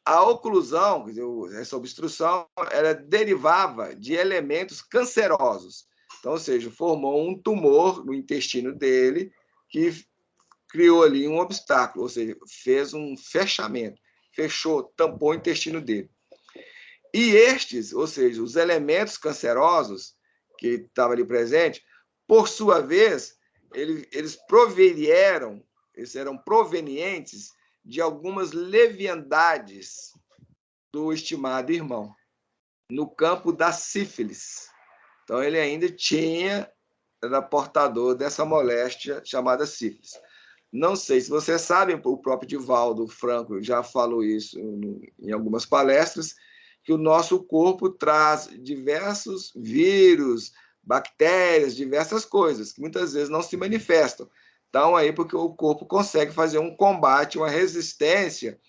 A oclusão, quer dizer, essa obstrução, ela derivava de elementos cancerosos. Então, ou seja, formou um tumor no intestino dele que criou ali um obstáculo, ou seja, fez um fechamento, fechou, tampou o intestino dele. E estes, ou seja, os elementos cancerosos que estavam ali presentes, por sua vez, eles eram provenientes de algumas leviandades do estimado irmão, no campo da sífilis. Então, ele ainda era portador dessa moléstia chamada sífilis. Não sei se vocês sabem, o próprio Divaldo Franco já falou isso em algumas palestras, que o nosso corpo traz diversos vírus, bactérias, diversas coisas, que muitas vezes não se manifestam. Então, aí, porque o corpo consegue fazer um combate, uma resistência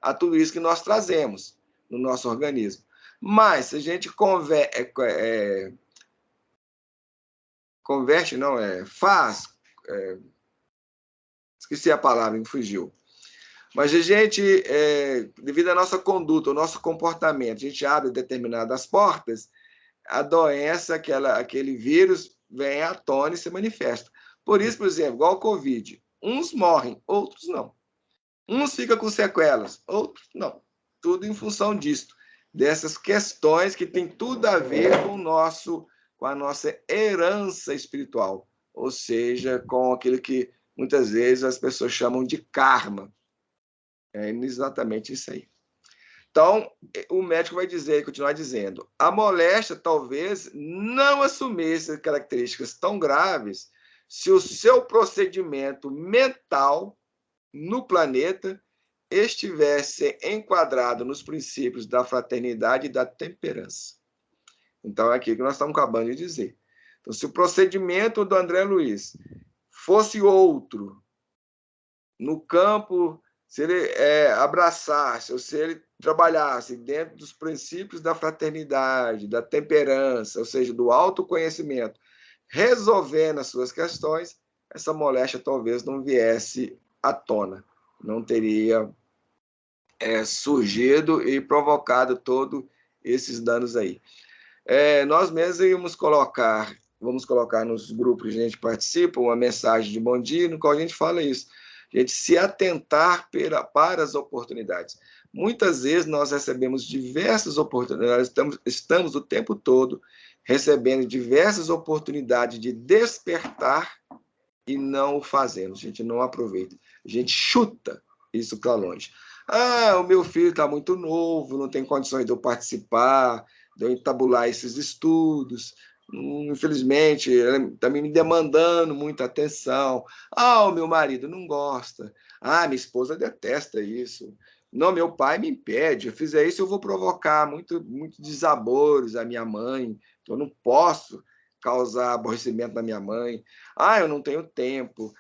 a tudo isso que nós trazemos no nosso organismo. Mas, se a gente esqueci a palavra, me fugiu. Mas a gente, devido à nossa conduta, ao nosso comportamento, a gente abre determinadas portas, a doença, aquele vírus, vem à tona e se manifesta. Por isso, por exemplo, igual o Covid. Uns morrem, outros não. Uns ficam com sequelas, outros não. Tudo em função disso, dessas questões que tem tudo a ver com a nossa herança espiritual, ou seja, com aquilo que muitas vezes as pessoas chamam de karma. É exatamente isso aí. Então, o médico vai dizer, continuar dizendo, a moléstia talvez não assumisse características tão graves se o seu procedimento mental no planeta estivesse enquadrado nos princípios da fraternidade e da temperança. Então, é aquilo que nós estamos acabando de dizer. Então, se o procedimento do André Luiz fosse outro, no campo, se ele abraçasse, ou se ele trabalhasse dentro dos princípios da fraternidade, da temperança, ou seja, do autoconhecimento, resolvendo as suas questões, essa moléstia talvez não viesse à tona, não teria surgido e provocado todos esses danos aí. Nós mesmos vamos colocar nos grupos que a gente participa, uma mensagem de bom dia, no qual a gente fala isso. A gente se atentar para as oportunidades. Muitas vezes nós recebemos diversas oportunidades, estamos o tempo todo recebendo diversas oportunidades de despertar e não o fazemos. A gente não aproveita. A gente chuta isso para longe. O meu filho está muito novo, não tem condições de eu participar, de eu entabular esses estudos. Infelizmente, ele está me demandando muita atenção. O meu marido não gosta. Minha esposa detesta isso. Não, meu pai me impede. Se eu fizer isso, eu vou provocar muito desaboros à minha mãe. Eu não posso causar aborrecimento na minha mãe. Eu não tenho tempo.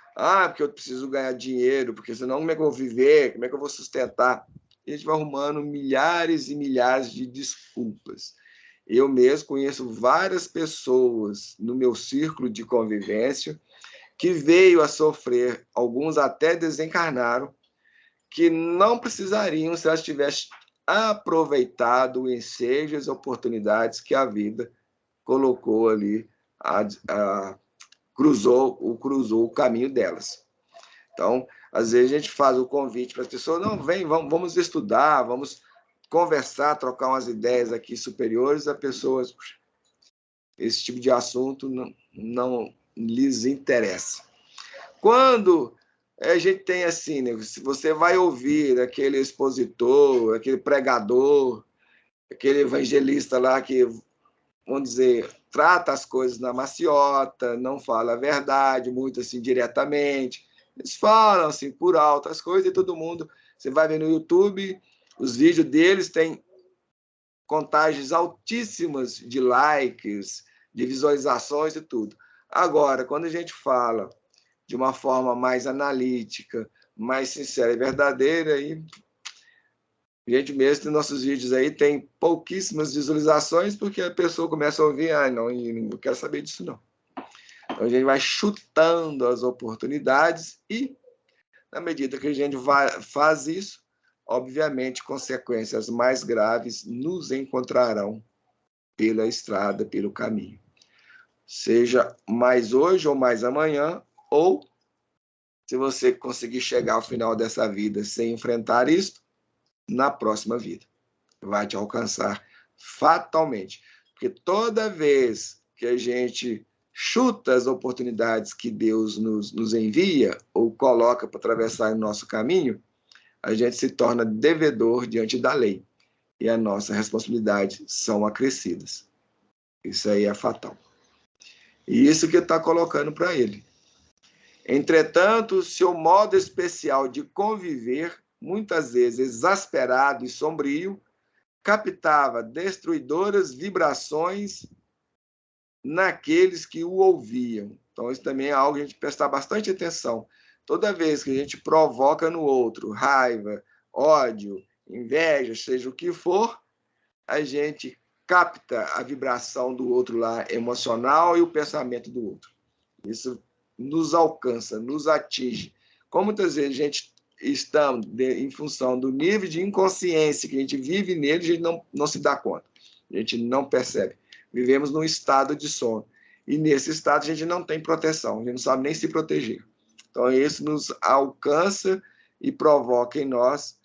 Porque eu preciso ganhar dinheiro, porque senão como é que eu vou viver? Como é que eu vou sustentar? E a gente vai arrumando milhares e milhares de desculpas. Eu mesmo conheço várias pessoas no meu círculo de convivência que veio a sofrer, alguns até desencarnaram, que não precisariam se elas tivessem aproveitado o ensejo e as oportunidades que a vida colocou ali, cruzou o caminho delas. Então, às vezes a gente faz o convite para as pessoas, não, vem, vamos estudar, vamos conversar, trocar umas ideias aqui superiores, a pessoas, esse tipo de assunto não lhes interessa. Quando a gente tem assim, né, se você vai ouvir aquele expositor, aquele pregador, aquele evangelista lá que, vamos dizer, trata as coisas na maciota, não fala a verdade, muito assim diretamente, eles falam assim por alto as coisas e todo mundo, você vai ver no YouTube, os vídeos deles têm contagens altíssimas de likes, de visualizações e tudo. Agora, quando a gente fala de uma forma mais analítica, mais sincera e verdadeira, aí a gente mesmo tem nossos vídeos aí, tem pouquíssimas visualizações, porque a pessoa começa a ouvir, não quero saber disso não. Então a gente vai chutando as oportunidades e, na medida que a gente faz isso, obviamente, consequências mais graves nos encontrarão pela estrada, pelo caminho. Seja mais hoje ou mais amanhã, ou se você conseguir chegar ao final dessa vida sem enfrentar isso, na próxima vida. Vai te alcançar fatalmente. Porque toda vez que a gente chuta as oportunidades que Deus nos envia ou coloca para atravessar o nosso caminho, a gente se torna devedor diante da lei. E a nossa responsabilidade são acrescidas. Isso aí é fatal. E isso que está colocando para ele. Entretanto, seu modo especial de conviver, muitas vezes exasperado e sombrio, captava destruidoras vibrações naqueles que o ouviam. Então, isso também é algo que a gente prestar bastante atenção. Toda vez que a gente provoca no outro raiva, ódio, inveja, seja o que for, a gente capta a vibração do outro lá, emocional, e o pensamento do outro. Isso nos alcança, nos atinge. Como muitas vezes a gente está em função do nível de inconsciência que a gente vive nele, a gente não se dá conta, a gente não percebe. Vivemos num estado de sono. E nesse estado a gente não tem proteção, a gente não sabe nem se proteger. Então, isso nos alcança e provoca em nós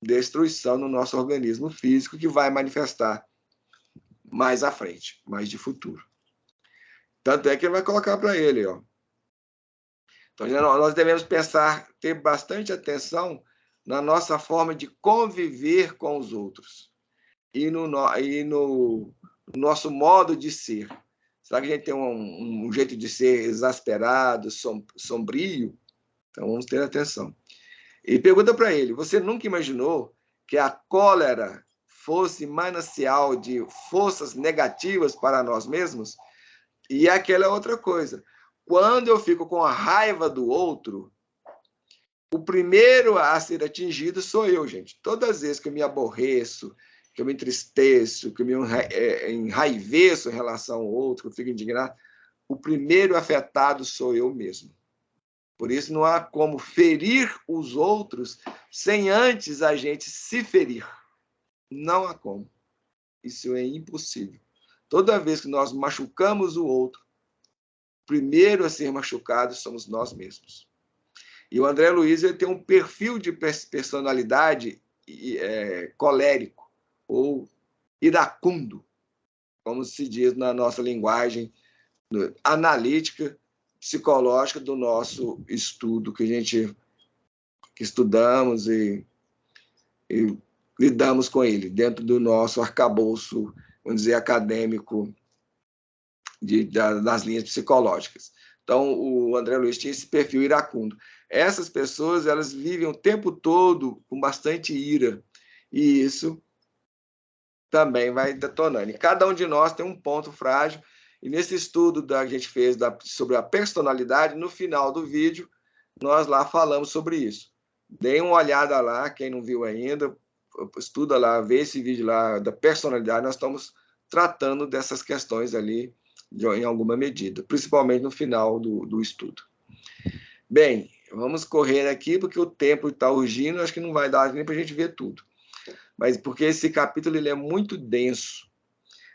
destruição no nosso organismo físico, que vai manifestar mais à frente, mais de futuro. Tanto é que ele vai colocar para ele, ó. Então, nós devemos pensar, ter bastante atenção na nossa forma de conviver com os outros e no nosso modo de ser. Será que a gente tem um jeito de ser exasperado, sombrio? Então, vamos ter atenção. E pergunta para ele, você nunca imaginou que a cólera fosse manancial de forças negativas para nós mesmos? E aquela é outra coisa. Quando eu fico com a raiva do outro, o primeiro a ser atingido sou eu, gente. Todas as vezes que eu me aborreço, que eu me entristeço, que eu me enraiveço em relação ao outro, que eu fico indignado, o primeiro afetado sou eu mesmo. Por isso não há como ferir os outros sem antes a gente se ferir. Não há como. Isso é impossível. Toda vez que nós machucamos o outro, o primeiro a ser machucado somos nós mesmos. E o André Luiz ele tem um perfil de personalidade colérico ou iracundo, como se diz na nossa linguagem analítica, psicológica do nosso estudo que estudamos e lidamos com ele dentro do nosso arcabouço, vamos dizer, acadêmico das linhas psicológicas. Então, o André Luiz tinha esse perfil iracundo. Essas pessoas, elas vivem o tempo todo com bastante ira, e isso também vai detonando. E cada um de nós tem um ponto frágil, e nesse estudo que a gente fez sobre a personalidade, no final do vídeo, nós lá falamos sobre isso. Deem uma olhada lá, quem não viu ainda, estuda lá, vê esse vídeo lá da personalidade, nós estamos tratando dessas questões ali, em alguma medida, principalmente no final do estudo. Bem, vamos correr aqui, porque o tempo está urgindo, acho que não vai dar nem para a gente ver tudo. Mas porque esse capítulo ele é muito denso.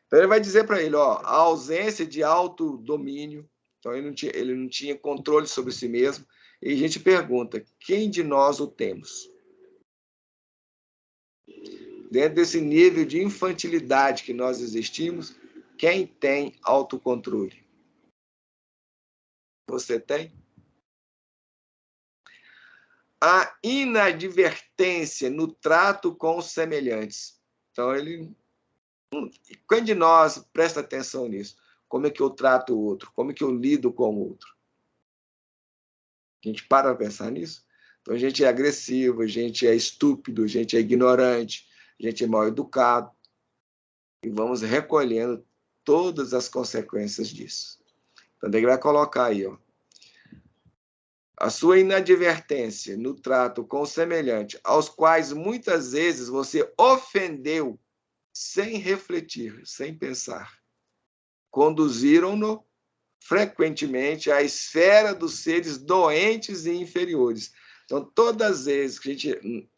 Então ele vai dizer para ele, ó, a ausência de autodomínio, então ele não tinha controle sobre si mesmo, e a gente pergunta, quem de nós o temos? Dentro desse nível de infantilidade que nós existimos, quem tem autocontrole? Você tem? A inadvertência no trato com os semelhantes. Então, quem de nós presta atenção nisso? Como é que eu trato o outro? Como é que eu lido com o outro? A gente para pensar nisso? Então, a gente é agressivo, a gente é estúpido, a gente é ignorante, a gente é mal educado. E vamos recolhendo todas as consequências disso. Então, ele vai colocar aí, ó. A sua inadvertência no trato com o semelhante, aos quais muitas vezes você ofendeu sem refletir, sem pensar, conduziram-no frequentemente à esfera dos seres doentes e inferiores. Então, todas as vezes que a gente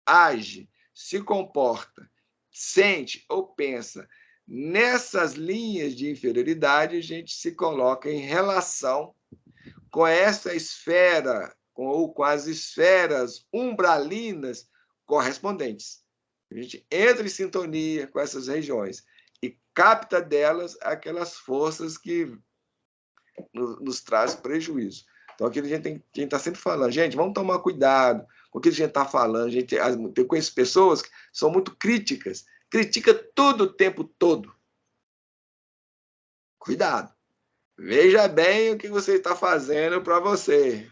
age, se comporta, sente ou pensa nessas linhas de inferioridade, a gente se coloca em relação com essa esfera, ou com as esferas umbralinas correspondentes. A gente entra em sintonia com essas regiões e capta delas aquelas forças que nos trazem prejuízo. Então, aqui a gente está sempre falando, gente, vamos tomar cuidado com o que a gente está falando. Eu conheço pessoas que são muito críticas, critica tudo o tempo todo. Cuidado. Veja bem o que você está fazendo para você.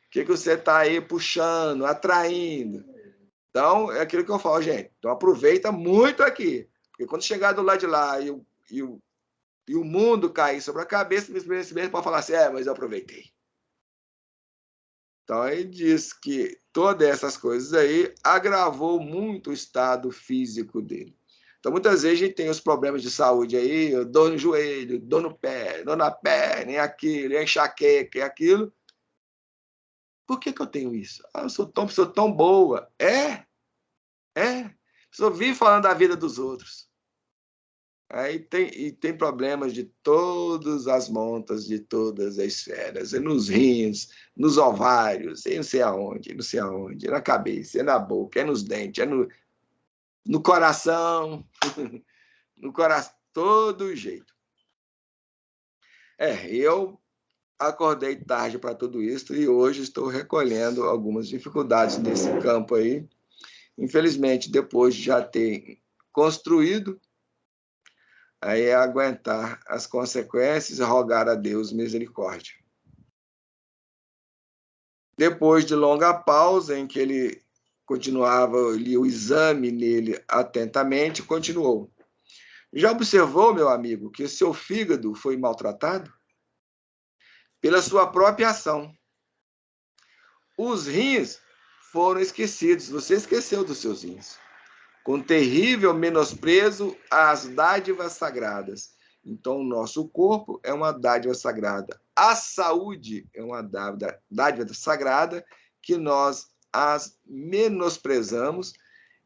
O que você está aí puxando, atraindo. Então, é aquilo que eu falo, gente. Então, aproveita muito aqui. Porque quando chegar do lado de lá e o mundo cair sobre a cabeça, você mesmo pode falar assim, mas eu aproveitei. Então, ele diz que todas essas coisas aí agravou muito o estado físico dele. Então, muitas vezes a gente tem os problemas de saúde aí, dor no joelho, dor no pé, dor na perna, aquilo, enxaqueca, aquilo. Por que eu tenho isso? Eu sou tão boa. É. Só vive falando da vida dos outros. Aí tem problemas de todas as montas, de todas as esferas, nos rins, nos ovários, e não sei aonde, na cabeça, é na boca, é nos dentes, é no coração, no coração, todo jeito. Eu acordei tarde para tudo isso e hoje estou recolhendo algumas dificuldades nesse campo aí. Infelizmente, depois de já ter construído, aí é aguentar as consequências e rogar a Deus misericórdia. Depois de longa pausa, em que ele continuava ali o exame nele atentamente, continuou. Já observou, meu amigo, que seu fígado foi maltratado? Pela sua própria ação. Os rins foram esquecidos. Você esqueceu dos seus rins. Com terrível menosprezo às dádivas sagradas. Então, o nosso corpo é uma dádiva sagrada. A saúde é uma dádiva sagrada que nós as menosprezamos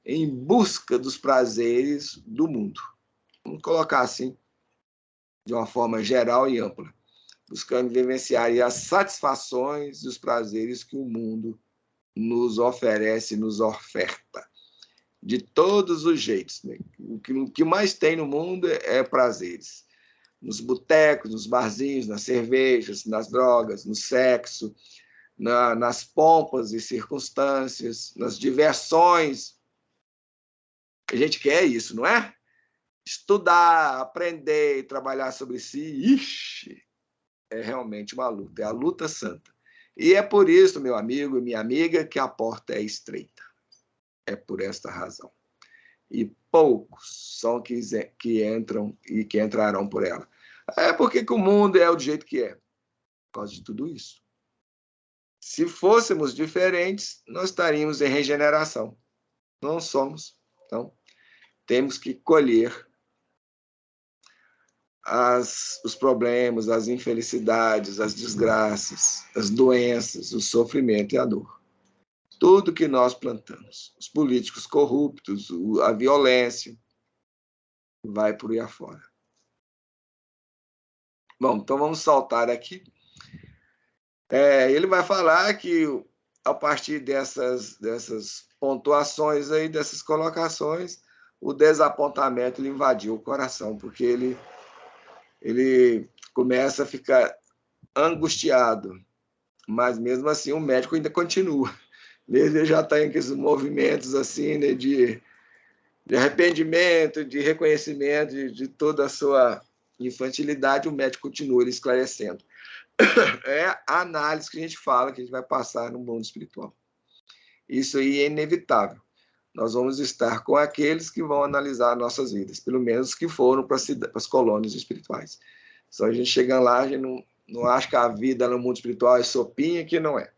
em busca dos prazeres do mundo. Vamos colocar assim, de uma forma geral e ampla. Buscando vivenciar as satisfações e os prazeres que o mundo nos oferece, nos oferta. De todos os jeitos. Né? O que mais tem no mundo é prazeres. Nos botecos, nos barzinhos, nas cervejas, nas drogas, no sexo, nas pompas e circunstâncias, nas diversões. A gente quer isso, não é? Estudar, aprender, trabalhar sobre si, ixi, é realmente uma luta, é a luta santa. E é por isso, meu amigo e minha amiga, que a porta é estreita. É por esta razão. E poucos são que entram e que entrarão por ela. É porque que o mundo é do jeito que é. Por causa de tudo isso. Se fôssemos diferentes, nós estaríamos em regeneração. Não somos. Então, temos que colher os problemas, as infelicidades, as desgraças, as doenças, o sofrimento e a dor. Tudo que nós plantamos. Os políticos corruptos, a violência, vai por aí afora. Bom, então vamos saltar aqui. Ele vai falar que, a partir dessas pontuações aí, dessas colocações, o desapontamento lhe invadiu o coração, porque ele começa a ficar angustiado, mas mesmo assim o médico ainda continua. Ele já está em aqueles movimentos assim, né, de arrependimento, de reconhecimento de toda a sua infantilidade, o médico continua ele esclarecendo. É a análise que a gente fala, que a gente vai passar no mundo espiritual. Isso aí é inevitável. Nós vamos estar com aqueles que vão analisar nossas vidas, pelo menos que foram para as colônias espirituais. Só a gente chegando lá, a gente não acha que a vida no mundo espiritual é sopinha, que não é.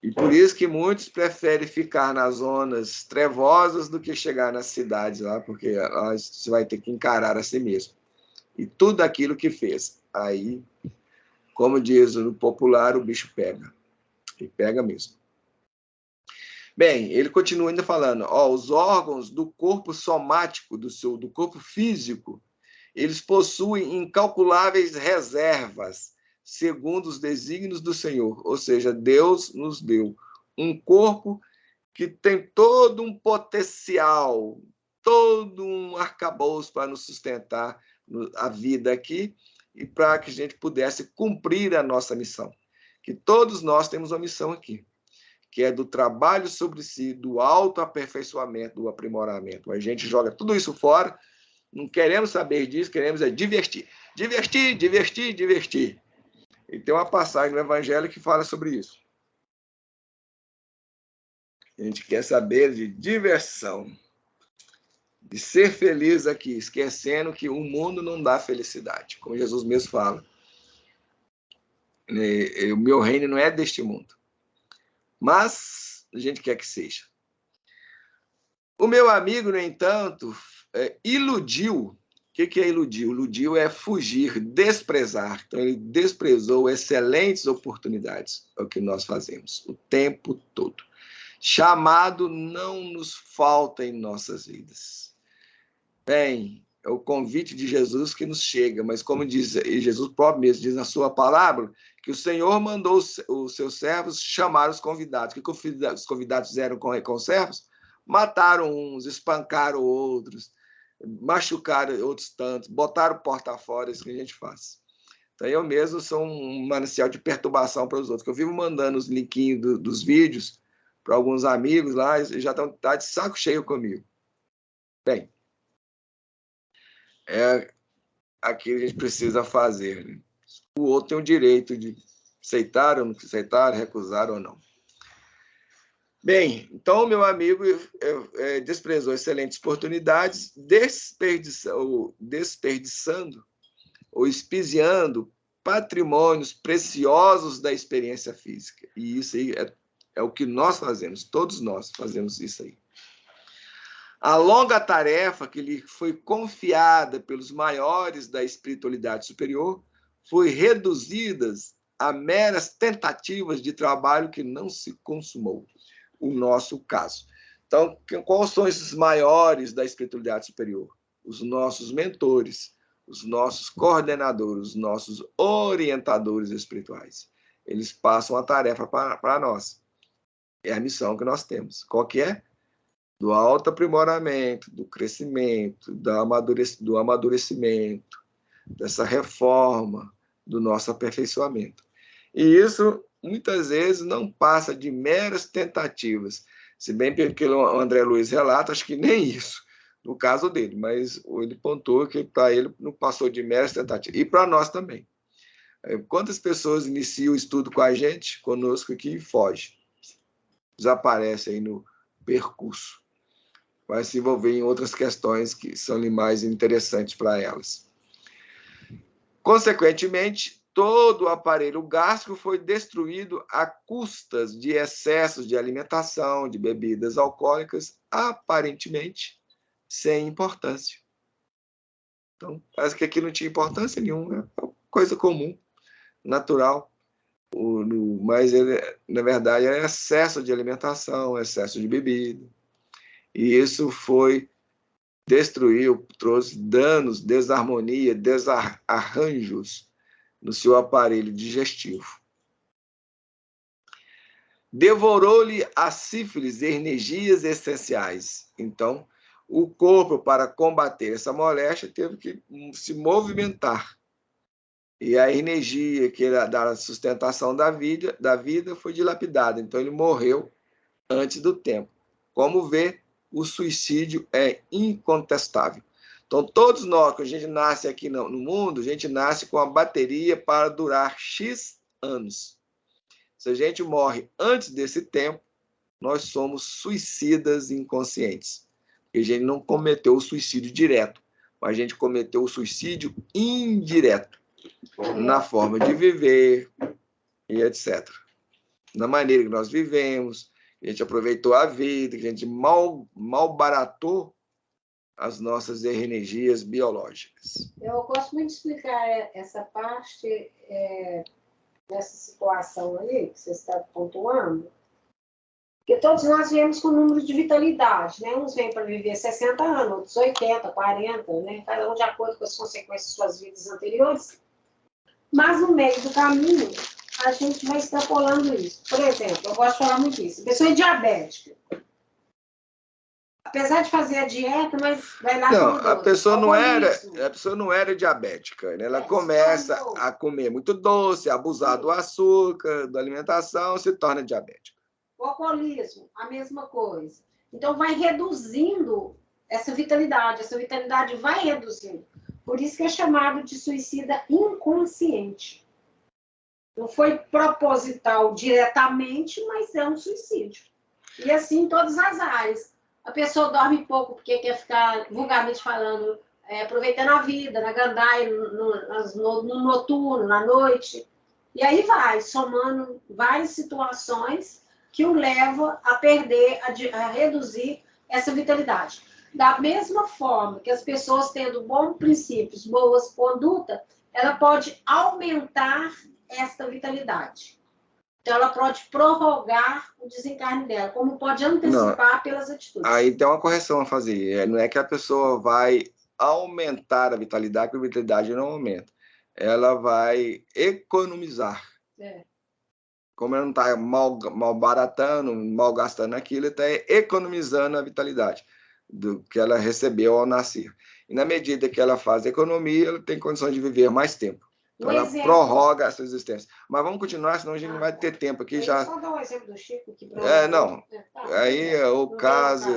E por isso que muitos preferem ficar nas zonas trevosas do que chegar nas cidades lá, porque lá você vai ter que encarar a si mesmo. E tudo aquilo que fez. Aí, como diz no popular, o bicho pega. E pega mesmo. Bem, ele continua ainda falando, os órgãos do corpo somático, do corpo físico, eles possuem incalculáveis reservas, segundo os desígnios do Senhor. Ou seja, Deus nos deu um corpo que tem todo um potencial, todo um arcabouço para nos sustentar a vida aqui e para que a gente pudesse cumprir a nossa missão. Que todos nós temos uma missão aqui, que é do trabalho sobre si, do autoaperfeiçoamento, do aprimoramento. A gente joga tudo isso fora, não queremos saber disso, queremos divertir. Divertir, divertir, divertir. E tem uma passagem no Evangelho que fala sobre isso. A gente quer saber de diversão, de ser feliz aqui, esquecendo que o mundo não dá felicidade, como Jesus mesmo fala. O meu reino não é deste mundo, mas a gente quer que seja. O meu amigo, no entanto, iludiu. O que é iludir? Iludir é fugir, desprezar. Então, ele desprezou excelentes oportunidades. É o que nós fazemos o tempo todo. Chamado não nos falta em nossas vidas. Bem, é o convite de Jesus que nos chega, mas como diz, e Jesus próprio mesmo diz na sua palavra, que o Senhor mandou os seus servos chamar os convidados. O que os convidados fizeram com os servos? Mataram uns, espancaram outros, machucaram outros tantos, botaram porta fora, é isso que a gente faz. Então, eu mesmo sou um manancial de perturbação para os outros, que eu vivo mandando os linkinhos dos vídeos para alguns amigos lá, e já estão de saco cheio comigo. Bem, é aquilo que a gente precisa fazer. Né? O outro tem o direito de aceitar ou não aceitar, recusar ou não. Bem, então, meu amigo desprezou excelentes oportunidades, desperdiçando ou espiziando patrimônios preciosos da experiência física. E isso aí é o que nós fazemos, todos nós fazemos isso aí. A longa tarefa que lhe foi confiada pelos maiores da espiritualidade superior foi reduzida a meras tentativas de trabalho que não se consumou. O nosso caso. Então, quais são esses maiores da espiritualidade superior? Os nossos mentores, os nossos coordenadores, os nossos orientadores espirituais. Eles passam a tarefa para nós. É a missão que nós temos. Qual que é? Do autoaprimoramento, do crescimento, do amadurecimento, dessa reforma, do nosso aperfeiçoamento. E isso, muitas vezes, não passa de meras tentativas. Se bem que o André Luiz relata, acho que nem isso, no caso dele, mas ele pontuou que para ele não passou de meras tentativas. E para nós também. Quantas pessoas iniciam o estudo com a gente, conosco aqui, e fogem? Desaparece aí no percurso. Vai se envolver em outras questões que são mais interessantes para elas. Consequentemente, todo o aparelho gástrico foi destruído a custas de excessos de alimentação, de bebidas alcoólicas, aparentemente sem importância. Então, parece que aqui não tinha importância nenhuma, é coisa comum, natural. Mas, na verdade, era excesso de alimentação, excesso de bebida. E isso destruiu, trouxe danos, desarmonia, desarranjos no seu aparelho digestivo. Devorou-lhe a sífilis energias essenciais. Então, o corpo, para combater essa moléstia, teve que se movimentar. E a energia que era da sustentação da vida foi dilapidada. Então, ele morreu antes do tempo. Como vê, o suicídio é incontestável. Então, todos nós, que a gente nasce aqui no mundo, a gente nasce com a bateria para durar X anos. Se a gente morre antes desse tempo, nós somos suicidas inconscientes. Porque a gente não cometeu o suicídio direto, mas a gente cometeu o suicídio indireto, na forma de viver e etc. Na maneira que nós vivemos, a gente aproveitou a vida, que a gente malbaratou as nossas energias biológicas. Eu gosto muito de explicar essa parte nessa situação aí que você está pontuando, porque todos nós viemos com número de vitalidade, né? Uns vêm para viver 60 anos, outros 80, 40, né? Cada um de acordo com as consequências de suas vidas anteriores. Mas no meio do caminho, a gente vai extrapolando isso. Por exemplo, eu gosto de falar muito isso. A pessoa é diabética. Apesar de fazer a dieta, mas vai lá... Não, a pessoa não era diabética. Né? Ela começa a comer muito doce, abusar do açúcar, da alimentação, se torna diabética. O alcoolismo, a mesma coisa. Então, vai reduzindo essa vitalidade vai reduzindo. Por isso que é chamado de suicida inconsciente. Não foi proposital diretamente, mas é um suicídio. E assim em todas as áreas. A pessoa dorme pouco porque quer ficar, vulgarmente falando, aproveitando a vida, na gandaia, no noturno, na noite. E aí vai, somando várias situações que o leva a perder, a reduzir essa vitalidade. Da mesma forma que as pessoas tendo bons princípios, boas condutas, ela pode aumentar esta vitalidade. Então, ela pode prorrogar o desencarne dela, como pode antecipar pelas atitudes. Aí tem uma correção a fazer. Não é que a pessoa vai aumentar a vitalidade, porque a vitalidade não aumenta. Ela vai economizar. Como ela não está mal baratando, mal gastando aquilo, está economizando a vitalidade do que ela recebeu ao nascer. E na medida que ela faz economia, ela tem condições de viver mais tempo. Então, ela prorroga essa existência. Mas vamos continuar, senão a gente não vai ter tempo aqui. Já... Só dar um exemplo do Chico. Que não. Aí o caso...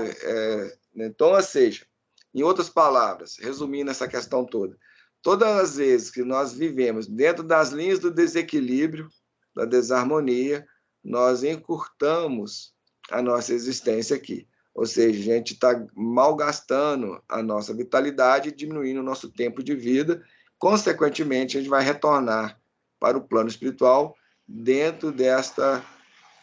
Então, ou seja, em outras palavras, resumindo essa questão toda, todas as vezes que nós vivemos dentro das linhas do desequilíbrio, da desarmonia, nós encurtamos a nossa existência aqui. Ou seja, a gente está malgastando a nossa vitalidade e diminuindo o nosso tempo de vida. Consequentemente, a gente vai retornar para o plano espiritual dentro desta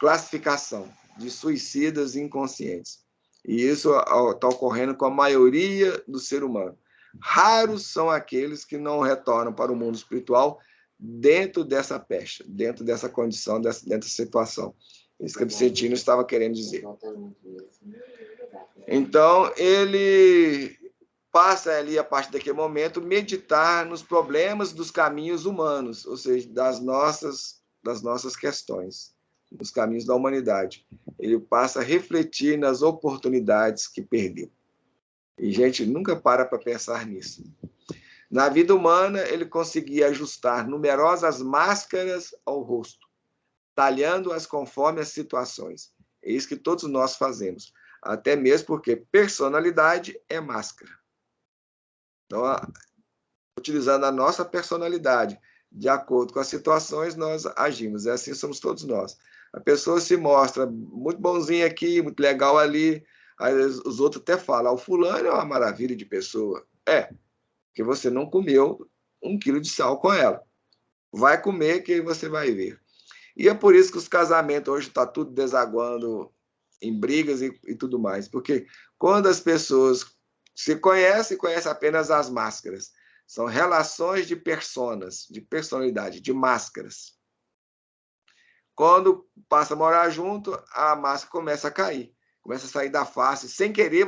classificação de suicidas inconscientes. E isso está ocorrendo com a maioria do ser humano. Raros são aqueles que não retornam para o mundo espiritual dentro dessa pecha, dentro dessa condição, dentro dessa situação. Isso que o Vicentino estava querendo dizer. Então, ele passa ali, a partir daquele momento, meditar nos problemas dos caminhos humanos, ou seja, das nossas questões, nos caminhos da humanidade. Ele passa a refletir nas oportunidades que perdeu. E a gente nunca para pensar nisso. Na vida humana, ele conseguia ajustar numerosas máscaras ao rosto, talhando-as conforme as situações. É isso que todos nós fazemos. Até mesmo porque personalidade é máscara. Então, utilizando a nossa personalidade, de acordo com as situações, nós agimos. É assim somos todos nós. A pessoa se mostra muito bonzinha aqui, muito legal ali. Aí os outros até falam, o fulano é uma maravilha de pessoa. Porque você não comeu 1 quilo de sal com ela. Vai comer que você vai ver. E é por isso que os casamentos hoje estão tudo desaguando em brigas e tudo mais. Porque quando as pessoas se conhecem apenas as máscaras. São relações de personas, de personalidade, de máscaras. Quando passa a morar junto, a máscara começa a cair. Começa a sair da face. Sem querer,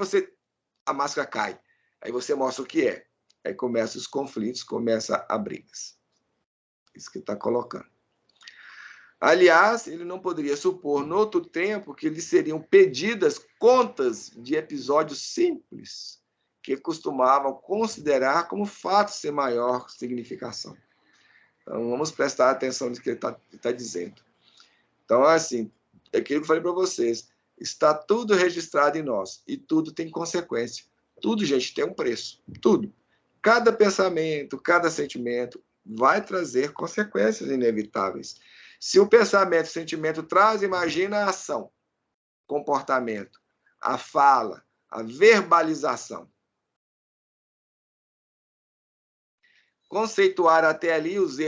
a máscara cai. Aí você mostra o que é. Aí começam os conflitos, começa a brigas. Isso que está colocando. Aliás, ele não poderia supor, no outro tempo, que lhe seriam pedidas contas de episódios simples, que costumavam considerar como fatos sem maior significação. Então, vamos prestar atenção no que ele está dizendo. Então, assim, é aquilo que eu falei para vocês, está tudo registrado em nós, e tudo tem consequência. Tudo, gente, tem um preço. Tudo. Cada pensamento, cada sentimento vai trazer consequências inevitáveis. Se o pensamento, o sentimento traz, imagina a ação, comportamento, a fala, a verbalização. Conceituar até ali os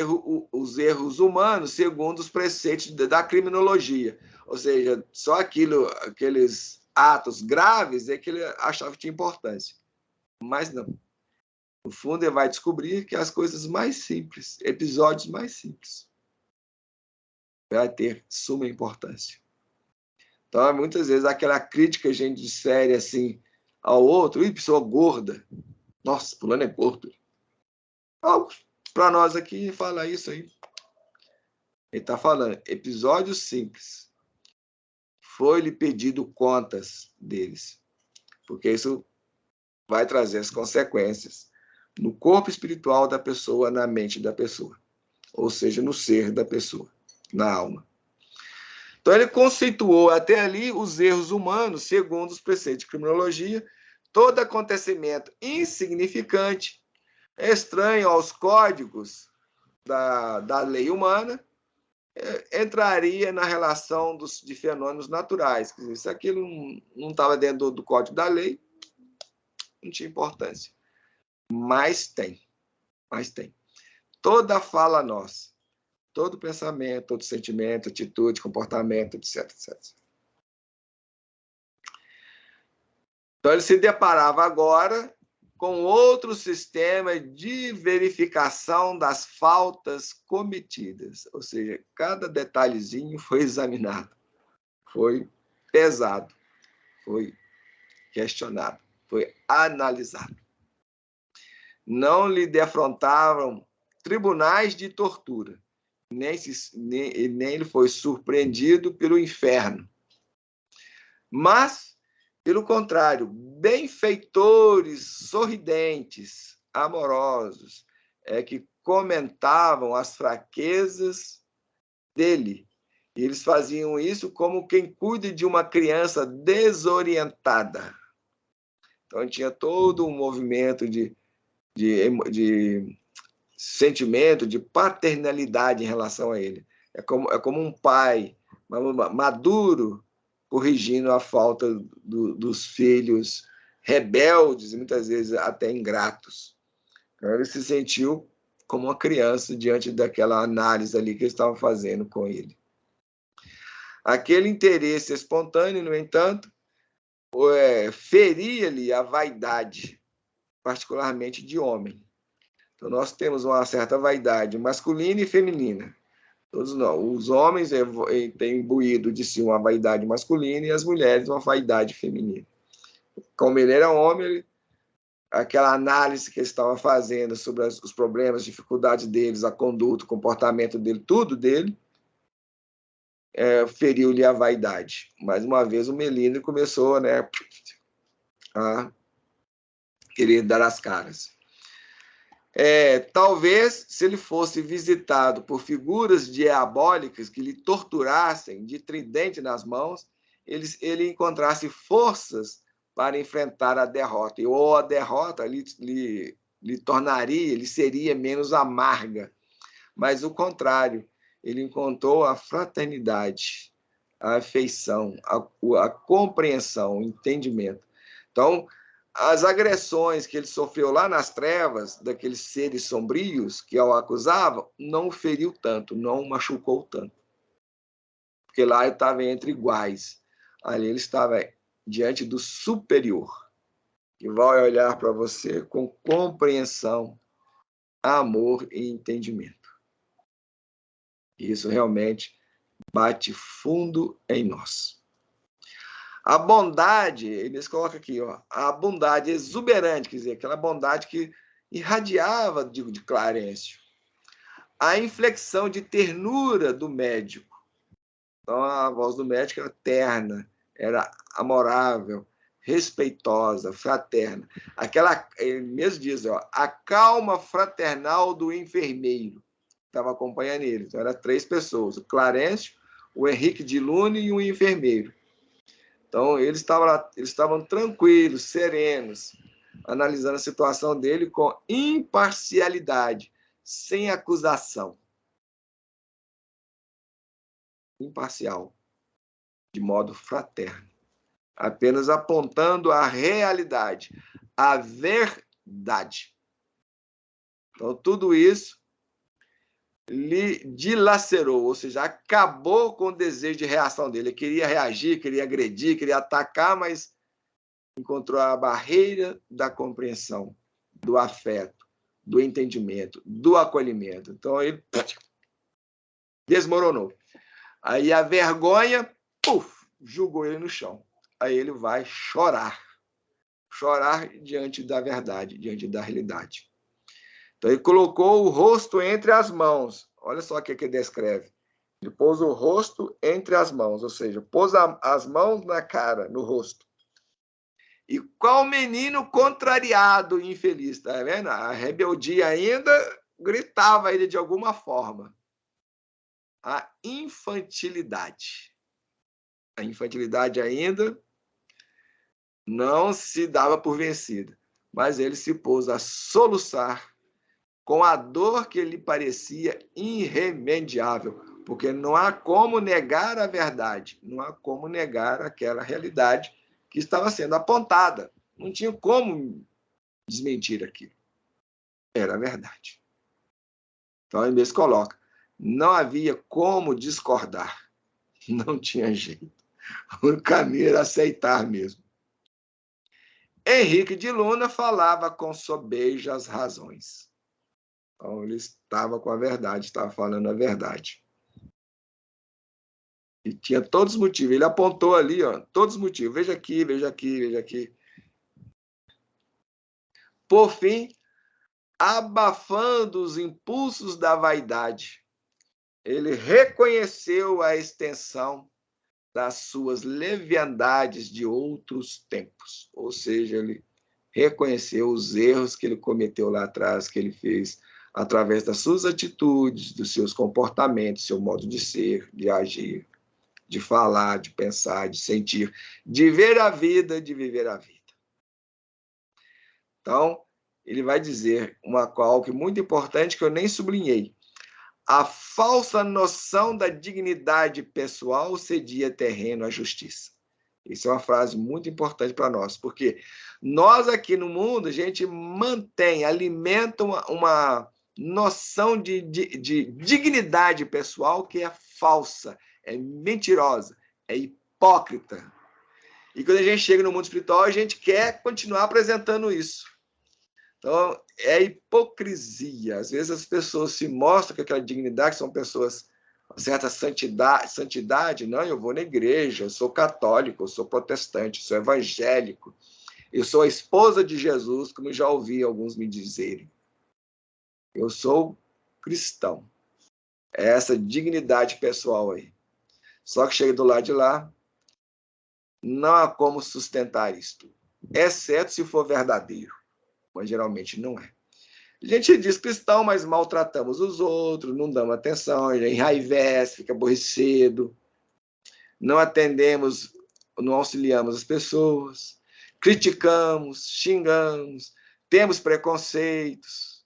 erros humanos segundo os preceitos da criminologia. Ou seja, só aqueles atos graves é que ele achava que tinha importância. Mas não. No fundo, ele vai descobrir que as coisas mais simples, episódios mais simples, vai ter suma importância. Então, muitas vezes, aquela crítica, gente, de série, assim, ao outro, pessoa gorda. Nossa, fulano é gordo. Para nós aqui, fala isso aí. Ele está falando, episódios simples. Foi-lhe pedido contas deles. Porque isso vai trazer as consequências no corpo espiritual da pessoa, na mente da pessoa. Ou seja, no ser da pessoa, na alma. Então, ele conceituou até ali os erros humanos, segundo os preceitos de criminologia, todo acontecimento insignificante, estranho aos códigos da lei humana, entraria na relação de fenômenos naturais. Se aquilo não estava dentro do código da lei, não tinha importância. Mas tem. Toda fala nossa, todo pensamento, todo sentimento, atitude, comportamento, etc, etc. Então, ele se deparava agora com outro sistema de verificação das faltas cometidas. Ou seja, cada detalhezinho foi examinado, foi pesado, foi questionado, foi analisado. Não lhe defrontavam tribunais de tortura, nem ele foi surpreendido pelo inferno. Mas, pelo contrário, benfeitores, sorridentes, amorosos, que comentavam as fraquezas dele. E eles faziam isso como quem cuida de uma criança desorientada. Então, tinha todo um movimento de sentimento, de paternalidade em relação a ele. É como um pai maduro corrigindo a falta dos filhos rebeldes e muitas vezes até ingratos. Então, ele se sentiu como uma criança diante daquela análise ali que eles estavam fazendo com ele. Aquele interesse espontâneo, no entanto, feria-lhe a vaidade, particularmente de homem. Então, nós temos uma certa vaidade masculina e feminina. Todos nós, os homens têm imbuído de si uma vaidade masculina e as mulheres uma vaidade feminina. Como ele era homem, aquela análise que ele estava fazendo sobre os problemas, dificuldades deles, a conduta, o comportamento dele, tudo dele, feriu-lhe a vaidade. Mais uma vez, o melindre começou, né, a querer dar as caras. Talvez, se ele fosse visitado por figuras diabólicas que lhe torturassem de tridente nas mãos, ele encontrasse forças para enfrentar a derrota. Ou a derrota lhe tornaria, ele seria menos amarga. Mas o contrário, ele encontrou a fraternidade, a afeição, a compreensão, o entendimento. Então, as agressões que ele sofreu lá nas trevas, daqueles seres sombrios que o acusavam, não o feriu tanto, não o machucou tanto. Porque lá ele estava entre iguais. Ali ele estava diante do superior, que vai olhar para você com compreensão, amor e entendimento. Isso realmente bate fundo em nós. A bondade, eles colocam aqui, a bondade exuberante, quer dizer, aquela bondade que irradiava de Clarencio. A inflexão de ternura do médico. Então, a voz do médico era terna, era amorável, respeitosa, fraterna. Ele mesmo diz, a calma fraternal do enfermeiro, que estava acompanhando ele. Então, eram 3 pessoas, o Clarencio, o Henrique de Lune e um enfermeiro. Então, eles estavam tranquilos, serenos, analisando a situação dele com imparcialidade, sem acusação. Imparcial, de modo fraterno. Apenas apontando a realidade, a verdade. Então, tudo isso lhe dilacerou, ou seja, acabou com o desejo de reação dele. Ele queria reagir, queria agredir, queria atacar, mas encontrou a barreira da compreensão, do afeto, do entendimento, do acolhimento. Então, ele desmoronou. Aí a vergonha, jogou ele no chão. Aí ele vai chorar. Chorar diante da verdade, diante da realidade. Então, ele colocou o rosto entre as mãos. Olha só o que ele descreve. Ele pôs o rosto entre as mãos, ou seja, pôs as mãos na cara, no rosto. E qual menino contrariado e infeliz, tá vendo? A rebeldia ainda gritava ele de alguma forma. A infantilidade. A infantilidade ainda não se dava por vencida, mas ele se pôs a soluçar com a dor que lhe parecia irremediável, porque não há como negar a verdade, não há como negar aquela realidade que estava sendo apontada. Não tinha como desmentir aquilo. Era a verdade. Então, ele mesmo coloca, não havia como discordar. Não tinha jeito. O caminho era aceitar mesmo. Henrique de Luna falava com sobejas razões. Então, ele estava com a verdade, estava falando a verdade. E tinha todos os motivos. Ele apontou ali, ó, todos os motivos. Veja aqui, veja aqui, veja aqui. Por fim, abafando os impulsos da vaidade, ele reconheceu a extensão das suas leviandades de outros tempos. Ou seja, ele reconheceu os erros que ele cometeu lá atrás, que ele fez através das suas atitudes, dos seus comportamentos, seu modo de ser, de agir, de falar, de pensar, de sentir, de ver a vida, de viver a vida. Então, ele vai dizer algo muito importante que eu nem sublinhei. A falsa noção da dignidade pessoal cedia terreno à justiça. Isso é uma frase muito importante para nós, porque nós aqui no mundo, a gente alimenta uma noção de dignidade pessoal que é falsa, é mentirosa, é hipócrita. E quando a gente chega no mundo espiritual, a gente quer continuar apresentando isso. Então, é hipocrisia. Às vezes as pessoas se mostram com aquela dignidade, que são pessoas com certa santidade. Não, eu vou na igreja, eu sou católico, eu sou protestante, eu sou evangélico, eu sou a esposa de Jesus, como já ouvi alguns me dizerem. Eu sou cristão. É essa dignidade pessoal aí. Só que chega do lado de lá, não há como sustentar isto, exceto se for verdadeiro. Mas geralmente não é. A gente diz cristão, mas maltratamos os outros, não damos atenção, enraivece, fica aborrecido, não atendemos, não auxiliamos as pessoas, criticamos, xingamos, temos preconceitos,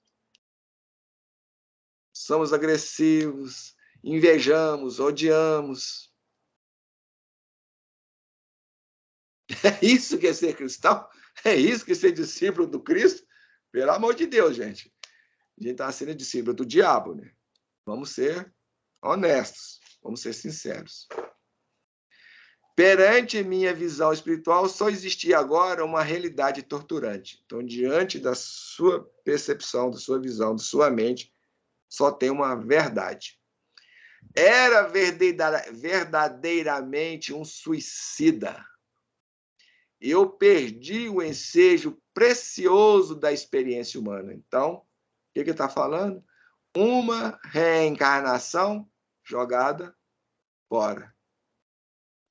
somos agressivos, invejamos, odiamos. É isso que é ser cristão? É isso que é ser discípulo do Cristo? Pelo amor de Deus, gente. A gente está sendo discípulo do diabo, né? Vamos ser honestos, vamos ser sinceros. Perante minha visão espiritual, só existia agora uma realidade torturante. Então, diante da sua percepção, da sua visão, da sua mente, só tem uma verdade. Era verdadeiramente um suicida. Eu perdi o ensejo precioso da experiência humana. Então, o que ele está falando? Uma reencarnação jogada fora.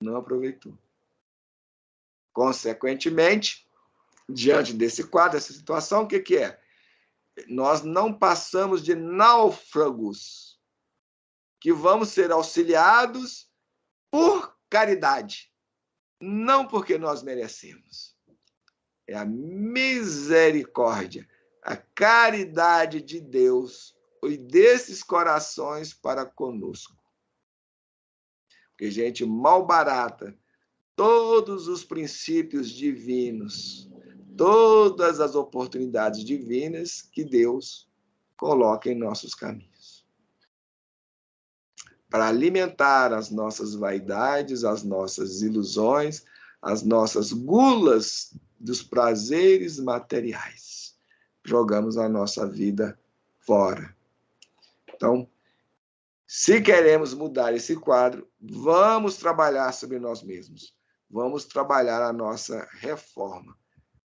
Não aproveitou. Consequentemente, diante desse quadro, dessa situação, o que é? Nós não passamos de náufragos que vamos ser auxiliados por caridade, não porque nós merecemos. É a misericórdia, a caridade de Deus e desses corações para conosco. Porque gente malbarata todos os princípios divinos, todas as oportunidades divinas que Deus coloca em nossos caminhos. Para alimentar as nossas vaidades, as nossas ilusões, as nossas gulas dos prazeres materiais. Jogamos a nossa vida fora. Então, se queremos mudar esse quadro, vamos trabalhar sobre nós mesmos. Vamos trabalhar a nossa reforma,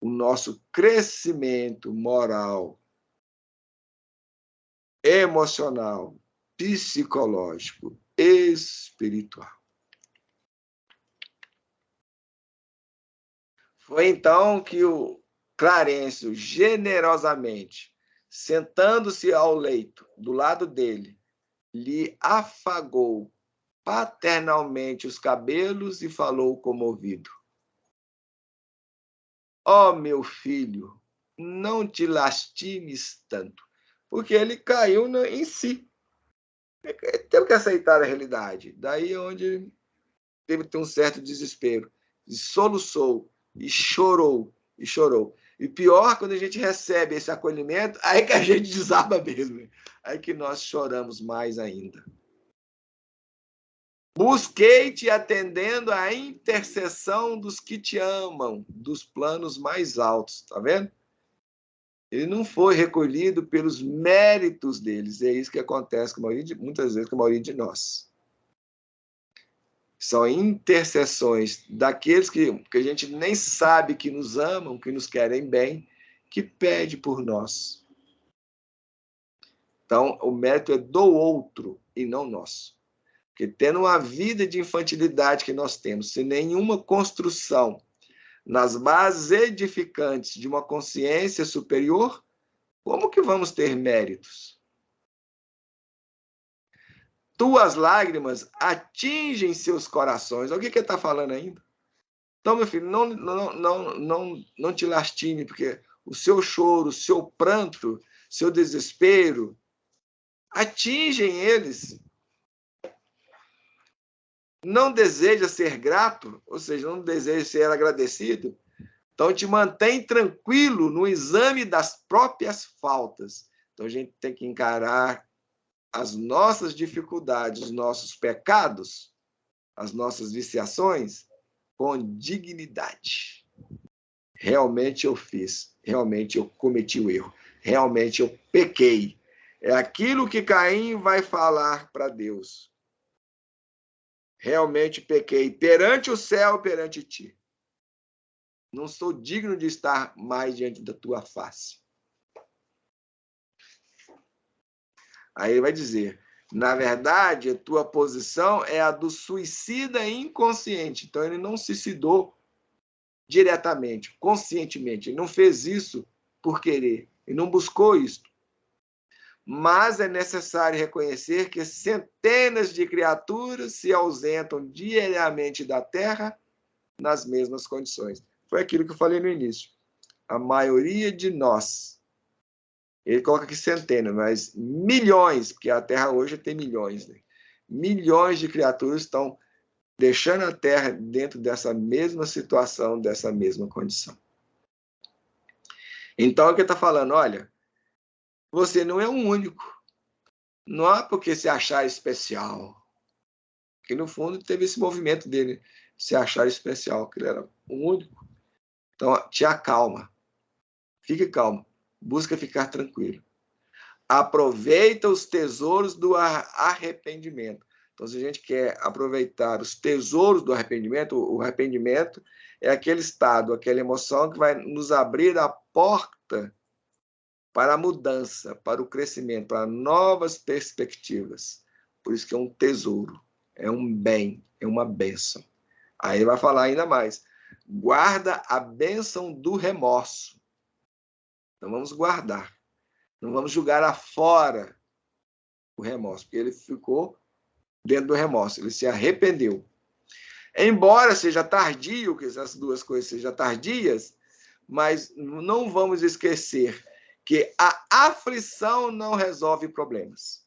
o nosso crescimento moral, emocional, psicológico, espiritual. Foi então que o Clarencio, generosamente, sentando-se ao leito, do lado dele, lhe afagou paternalmente os cabelos e falou comovido: ó meu filho, não te lastimes tanto. Porque ele caiu em si. Ele teve que aceitar a realidade. Daí é onde teve que ter um certo desespero. E soluçou, e chorou, e chorou. E pior, quando a gente recebe esse acolhimento, aí que a gente desaba mesmo. Aí que nós choramos mais ainda. Busquei-te atendendo à intercessão dos que te amam, dos planos mais altos. Tá vendo? Ele não foi recolhido pelos méritos deles. É isso que acontece muitas vezes com a maioria de nós. São intercessões daqueles que a gente nem sabe que nos amam, que nos querem bem, que pede por nós. Então, o mérito é do outro e não nosso. Porque tendo uma vida de infantilidade que nós temos, sem nenhuma construção nas bases edificantes de uma consciência superior, como que vamos ter méritos? Tuas lágrimas atingem seus corações. Olha o que ele está falando ainda. Então, meu filho, não te lastime, porque o seu choro, o seu pranto, seu desespero, atingem eles. Não deseja ser grato, ou seja, não deseja ser agradecido, então te mantém tranquilo no exame das próprias faltas. Então a gente tem que encarar as nossas dificuldades, os nossos pecados, as nossas viciações com dignidade. Realmente eu fiz, realmente eu cometi o erro, realmente eu pequei. É aquilo que Caim vai falar para Deus. Realmente pequei perante o céu, perante ti. Não sou digno de estar mais diante da tua face. Aí ele vai dizer, na verdade, a tua posição é a do suicida inconsciente. Então, ele não se suicidou diretamente, conscientemente. Ele não fez isso por querer. Ele não buscou isso. Mas é necessário reconhecer que centenas de criaturas se ausentam diariamente da Terra nas mesmas condições. Foi aquilo que eu falei no início. A maioria de nós, ele coloca aqui centenas, mas milhões, porque a Terra hoje tem milhões, né? Milhões de criaturas estão deixando a Terra dentro dessa mesma situação, dessa mesma condição. Então, o que ele está falando? Olha, você não é o único. Não é porque se achar especial. Porque, no fundo, teve esse movimento dele, se achar especial, que ele era o único. Então, te acalma. Fique calmo. Busca ficar tranquilo. Aproveita os tesouros do arrependimento. Então, se a gente quer aproveitar os tesouros do arrependimento, o arrependimento é aquele estado, aquela emoção que vai nos abrir a porta para a mudança, para o crescimento, para novas perspectivas. Por isso que é um tesouro, é um bem, é uma bênção. Aí vai falar ainda mais. Guarda a bênção do remorso. Então, vamos guardar. Não vamos julgar afora o remorso, porque ele ficou dentro do remorso, ele se arrependeu. Embora seja tardio, que essas duas coisas sejam tardias, mas não vamos esquecer que a aflição não resolve problemas.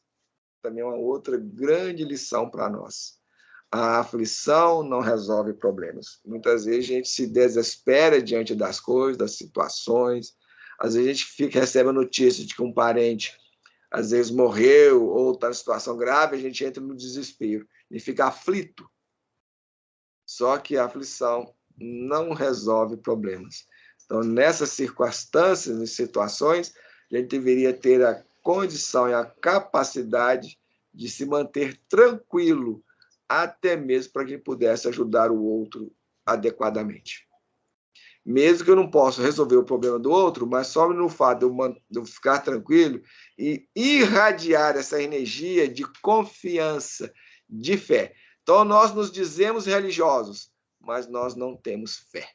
Também é uma outra grande lição para nós. A aflição não resolve problemas. Muitas vezes a gente se desespera diante das coisas, das situações. Às vezes a gente recebe a notícia de que um parente às vezes morreu ou está em situação grave, a gente entra no desespero e fica aflito. Só que a aflição não resolve problemas. Então, nessas circunstâncias e situações, a gente deveria ter a condição e a capacidade de se manter tranquilo, até mesmo para que pudesse ajudar o outro adequadamente. Mesmo que eu não possa resolver o problema do outro, mas só no fato de eu ficar tranquilo e irradiar essa energia de confiança, de fé. Então, nós nos dizemos religiosos, mas nós não temos fé.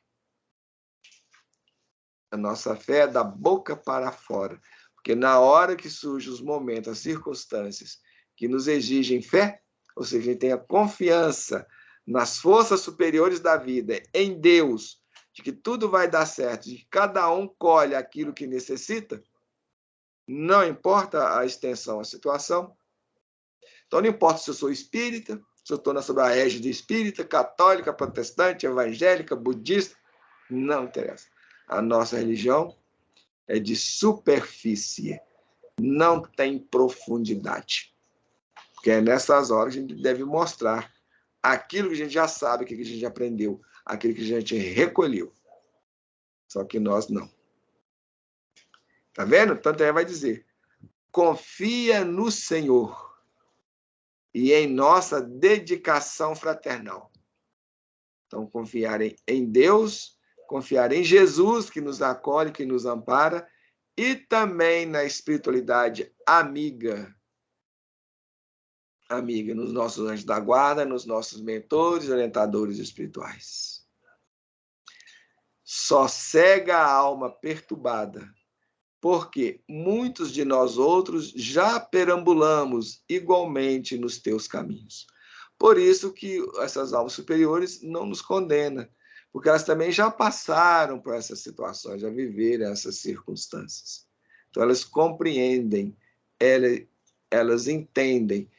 A nossa fé é da boca para fora. Porque na hora que surgem os momentos, as circunstâncias que nos exigem fé, ou seja, a gente tem a confiança nas forças superiores da vida, em Deus, de que tudo vai dar certo, de que cada um colhe aquilo que necessita, não importa a extensão, a situação. Então, não importa se eu sou espírita, se eu estou sob a égide espírita, católica, protestante, evangélica, budista, não interessa. A nossa religião é de superfície, não tem profundidade. Porque é nessas horas que a gente deve mostrar aquilo que a gente já sabe, aquilo que a gente aprendeu, aquilo que a gente recolheu. Só que nós não. Tá vendo? Tanto vai dizer, confia no Senhor e em nossa dedicação fraternal. Então, confiar em Deus, confiar em Jesus, que nos acolhe, que nos ampara, e também na espiritualidade amiga, nos nossos anjos da guarda, nos nossos mentores, orientadores espirituais. Sossega a alma perturbada, porque muitos de nós outros já perambulamos igualmente nos teus caminhos. Por isso que essas almas superiores não nos condenam, porque elas também já passaram por essas situações, já viveram essas circunstâncias. Então, elas compreendem, elas entendem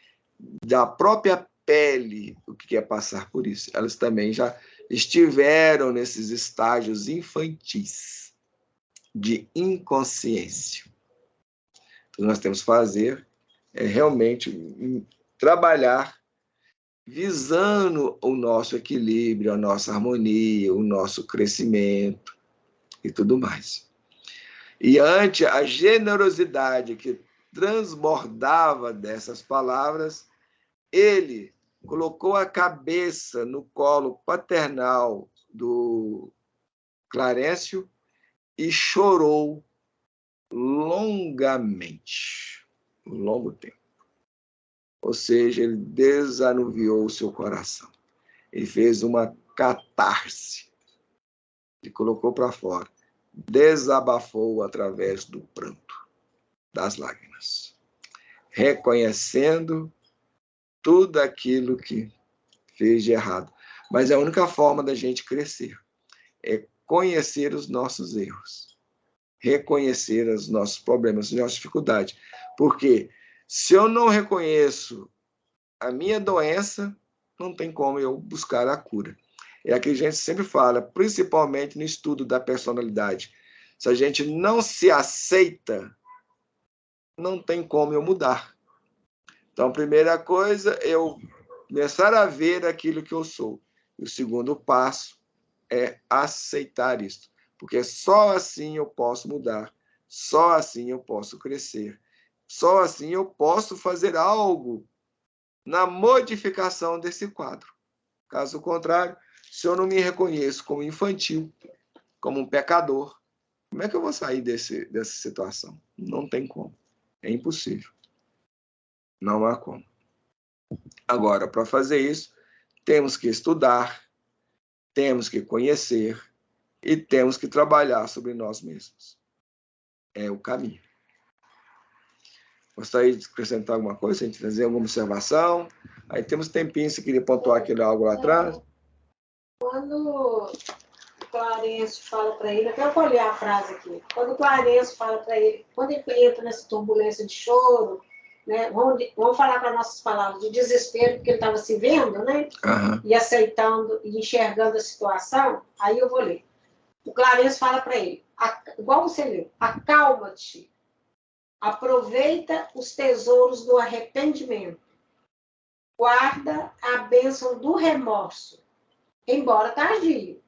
da própria pele o que é passar por isso. Elas também já estiveram nesses estágios infantis de inconsciência. Então, nós temos que fazer realmente trabalhar visando o nosso equilíbrio, a nossa harmonia, o nosso crescimento e tudo mais. E ante a generosidade que transbordava dessas palavras, ele colocou a cabeça no colo paternal do Clarencio e chorou longamente, um longo tempo. Ou seja, ele desanuviou o seu coração. Ele fez uma catarse. Ele colocou para fora. Desabafou através do pranto, das lágrimas. Reconhecendo tudo aquilo que fez de errado. Mas a única forma da gente crescer é conhecer os nossos erros. Reconhecer os nossos problemas, as nossas dificuldades. Porque se eu não reconheço a minha doença, não tem como eu buscar a cura. É aquilo que a gente sempre fala, principalmente no estudo da personalidade. Se a gente não se aceita, não tem como eu mudar. Então, a primeira coisa é eu começar a ver aquilo que eu sou. E o segundo passo é aceitar isso. Porque só assim eu posso mudar, só assim eu posso crescer, só assim eu posso fazer algo na modificação desse quadro. Caso contrário, se eu não me reconheço como infantil, como um pecador, como é que eu vou sair dessa situação? Não tem como. É impossível. Não há como. Agora, para fazer isso, temos que estudar, temos que conhecer e temos que trabalhar sobre nós mesmos. É o caminho. Gostaria de acrescentar alguma coisa? A gente fazer alguma observação? Aí temos tempinho, se queria pontuar aquilo algo lá atrás. Quando o Clarencio fala para ele, até eu vou olhar a frase aqui, quando o Clarencio fala para ele, quando ele entra nessa turbulência de choro, né, vamos falar com as nossas palavras, de desespero, porque ele estava se vendo, né, e aceitando e enxergando a situação, aí eu vou ler. O Clarencio fala para ele, igual você leu, acalma-te, aproveita os tesouros do arrependimento, guarda a bênção do remorso, embora tardio,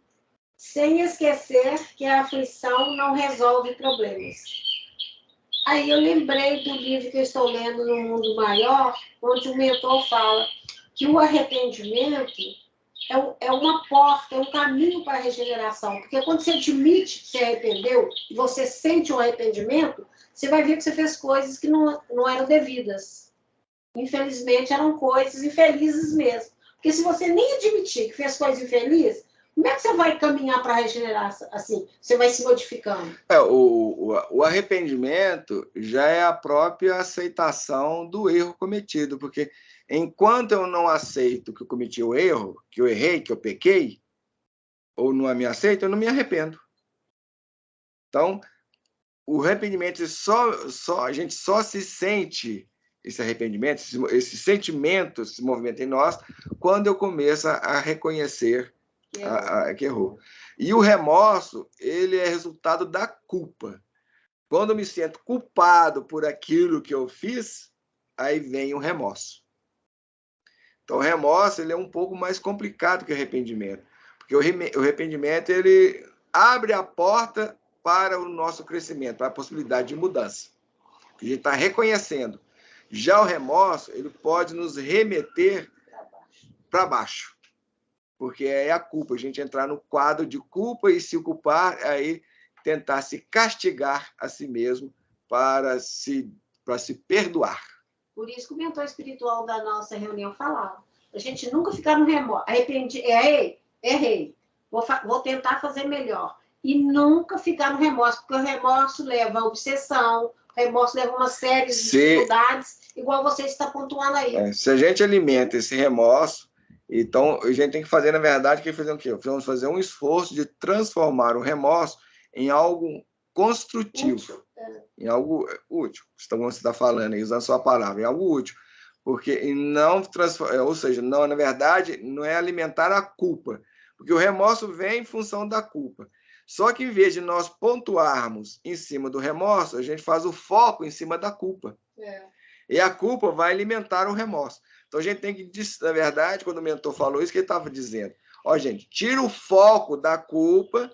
sem esquecer que a aflição não resolve problemas. Aí eu lembrei do livro que eu estou lendo, No Mundo Maior, onde o mentor fala que o arrependimento é uma porta, é um caminho para a regeneração. Porque quando você admite que se arrependeu e você sente um arrependimento, você vai ver que você fez coisas que não eram devidas. Infelizmente, eram coisas infelizes mesmo. Porque se você nem admitir que fez coisa infeliz, como é que você vai caminhar para regenerar assim? Você vai se modificando. O arrependimento já é a própria aceitação do erro cometido, porque enquanto eu não aceito que eu cometi o erro, que eu errei, que eu pequei, ou não me aceito, eu não me arrependo. Então, o arrependimento a gente só se sente esse arrependimento, esse sentimento, esse movimento em nós, quando eu começo a reconhecer que errou. E o remorso, ele é resultado da culpa. Quando eu me sinto culpado por aquilo que eu fiz, aí vem o remorso. Então, o remorso ele é um pouco mais complicado que o arrependimento, porque o arrependimento ele abre a porta para o nosso crescimento, para a possibilidade de mudança. A gente está reconhecendo. Já o remorso, ele pode nos remeter para baixo, porque é a culpa, a gente entrar no quadro de culpa e se culpar, aí tentar se castigar a si mesmo para se perdoar. Por isso que o mentor espiritual da nossa reunião falava. A gente nunca ficar no remorso. Errei. Vou tentar fazer melhor. E nunca ficar no remorso, porque o remorso leva a obsessão, o remorso leva uma série de dificuldades, igual você está pontuando aí. Se a gente alimenta esse remorso, então a gente tem que fazer, na verdade, fazer o quê? Vamos fazer um esforço de transformar o remorso em algo construtivo, em algo útil. Então, você está falando aí, usando a sua palavra, em algo útil. Porque não transforma, ou seja, não, na verdade, não é alimentar a culpa, porque o remorso vem em função da culpa. Só que, em vez de nós pontuarmos em cima do remorso, a gente faz o foco em cima da culpa. E a culpa vai alimentar o remorso. Então, a gente tem que, na verdade, quando o mentor falou isso, que ele estava dizendo, gente, tira o foco da culpa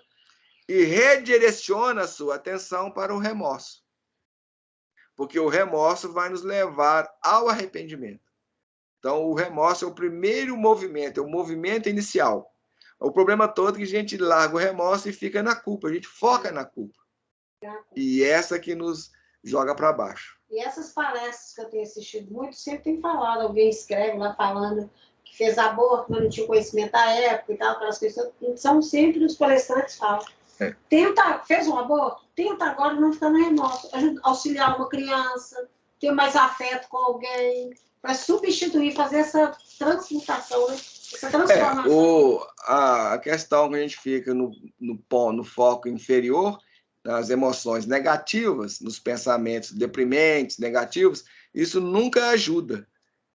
e redireciona a sua atenção para o remorso. Porque o remorso vai nos levar ao arrependimento. Então, o remorso é o primeiro movimento, é o movimento inicial. O problema todo é que a gente larga o remorso e fica na culpa, a gente foca na culpa. E essa que nos joga para baixo. E essas palestras que eu tenho assistido muito, sempre tem falado, alguém escreve lá falando que fez aborto, mas não tinha conhecimento da época e tal, aquelas questões. São sempre os palestrantes falam. Fez um aborto? Tenta agora não ficar no remorso. Auxiliar uma criança, ter mais afeto com alguém, para substituir, fazer essa transmutação, né? Essa transformação. A questão que a gente fica no foco inferior, nas emoções negativas, nos pensamentos deprimentes, negativos, isso nunca ajuda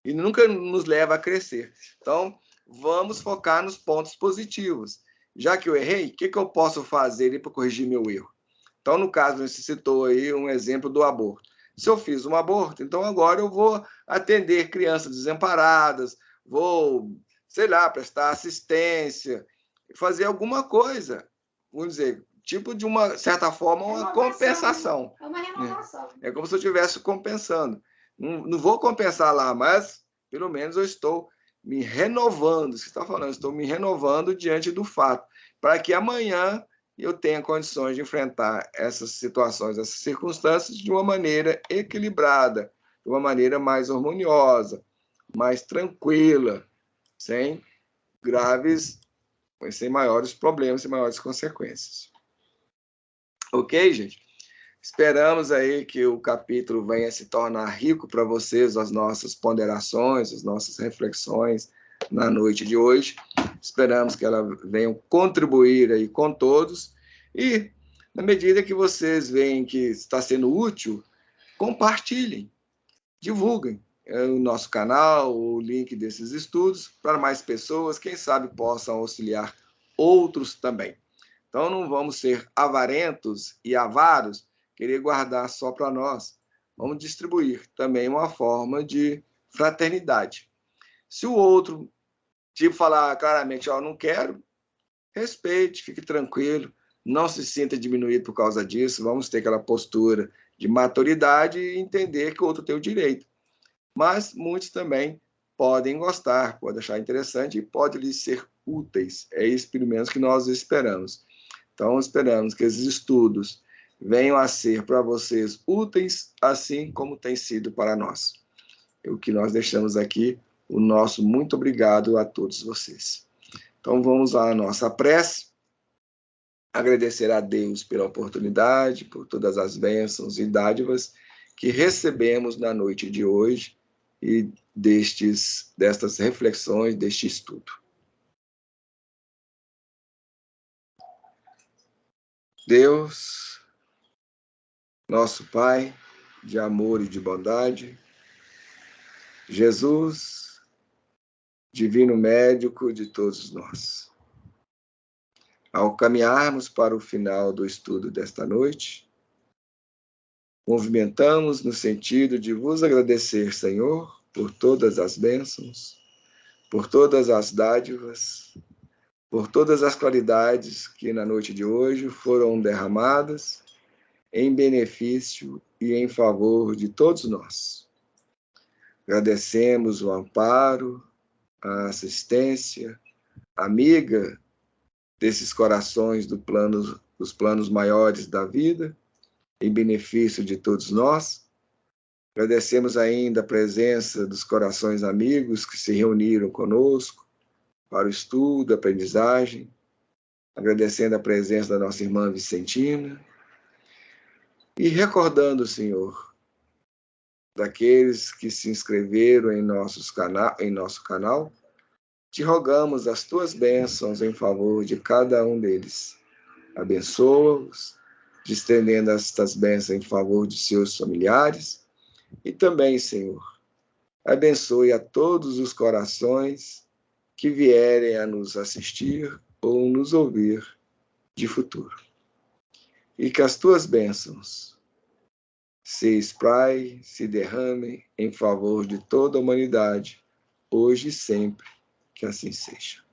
e nunca nos leva a crescer. Então, vamos focar nos pontos positivos. Já que eu errei, o que eu posso fazer para corrigir meu erro? Então, no caso, você citou aí um exemplo do aborto. Se eu fiz um aborto, então agora eu vou atender crianças desamparadas, vou, sei lá, prestar assistência, fazer alguma coisa, vamos dizer, tipo de uma certa forma, uma compensação. É uma renovação. É como se eu estivesse compensando. Não vou compensar lá, mas pelo menos eu estou me renovando. Você está falando, estou me renovando diante do fato, para que amanhã eu tenha condições de enfrentar essas situações, essas circunstâncias de uma maneira equilibrada, de uma maneira mais harmoniosa, mais tranquila, sem graves, sem maiores problemas e maiores consequências. Ok, gente? Esperamos aí que o capítulo venha se tornar rico para vocês, as nossas ponderações, as nossas reflexões na noite de hoje. Esperamos que ela venha contribuir aí com todos e, na medida que vocês veem que está sendo útil, compartilhem, divulguem o nosso canal, o link desses estudos para mais pessoas, quem sabe possam auxiliar outros também. Então, não vamos ser avarentos e avaros, querer guardar só para nós. Vamos distribuir também uma forma de fraternidade. Se o outro falar claramente, não quero, respeite, fique tranquilo, não se sinta diminuído por causa disso, vamos ter aquela postura de maturidade e entender que o outro tem o direito. Mas muitos também podem gostar, podem achar interessante e podem lhes ser úteis. É isso, pelo menos, que nós esperamos. Então, esperamos que esses estudos venham a ser para vocês úteis, assim como tem sido para nós. O que nós deixamos aqui, o nosso muito obrigado a todos vocês. Então, vamos à nossa prece. Agradecer a Deus pela oportunidade, por todas as bênçãos e dádivas que recebemos na noite de hoje e destas reflexões, deste estudo. Deus, nosso Pai, de amor e de bondade, Jesus, divino médico de todos nós. Ao caminharmos para o final do estudo desta noite, movimentamos no sentido de vos agradecer, Senhor, por todas as bênçãos, por todas as dádivas, por todas as qualidades que na noite de hoje foram derramadas em benefício e em favor de todos nós. Agradecemos o amparo, a assistência amiga desses corações dos planos maiores da vida, em benefício de todos nós. Agradecemos ainda a presença dos corações amigos que se reuniram conosco para o estudo, a aprendizagem, agradecendo a presença da nossa irmã Vicentina e recordando, Senhor, daqueles que se inscreveram em nosso canal, te rogamos as tuas bênçãos em favor de cada um deles. Abençoa-os, estendendo estas bênçãos em favor de seus familiares. E também, Senhor, abençoe a todos os corações que vierem a nos assistir ou nos ouvir de futuro. E que as tuas bênçãos se espraiem, se derramem em favor de toda a humanidade, hoje e sempre, que assim seja.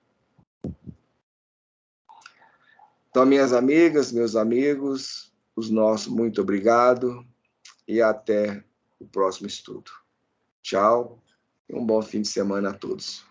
Então, minhas amigas, meus amigos, os nossos muito obrigado e até o próximo estudo. Tchau e um bom fim de semana a todos.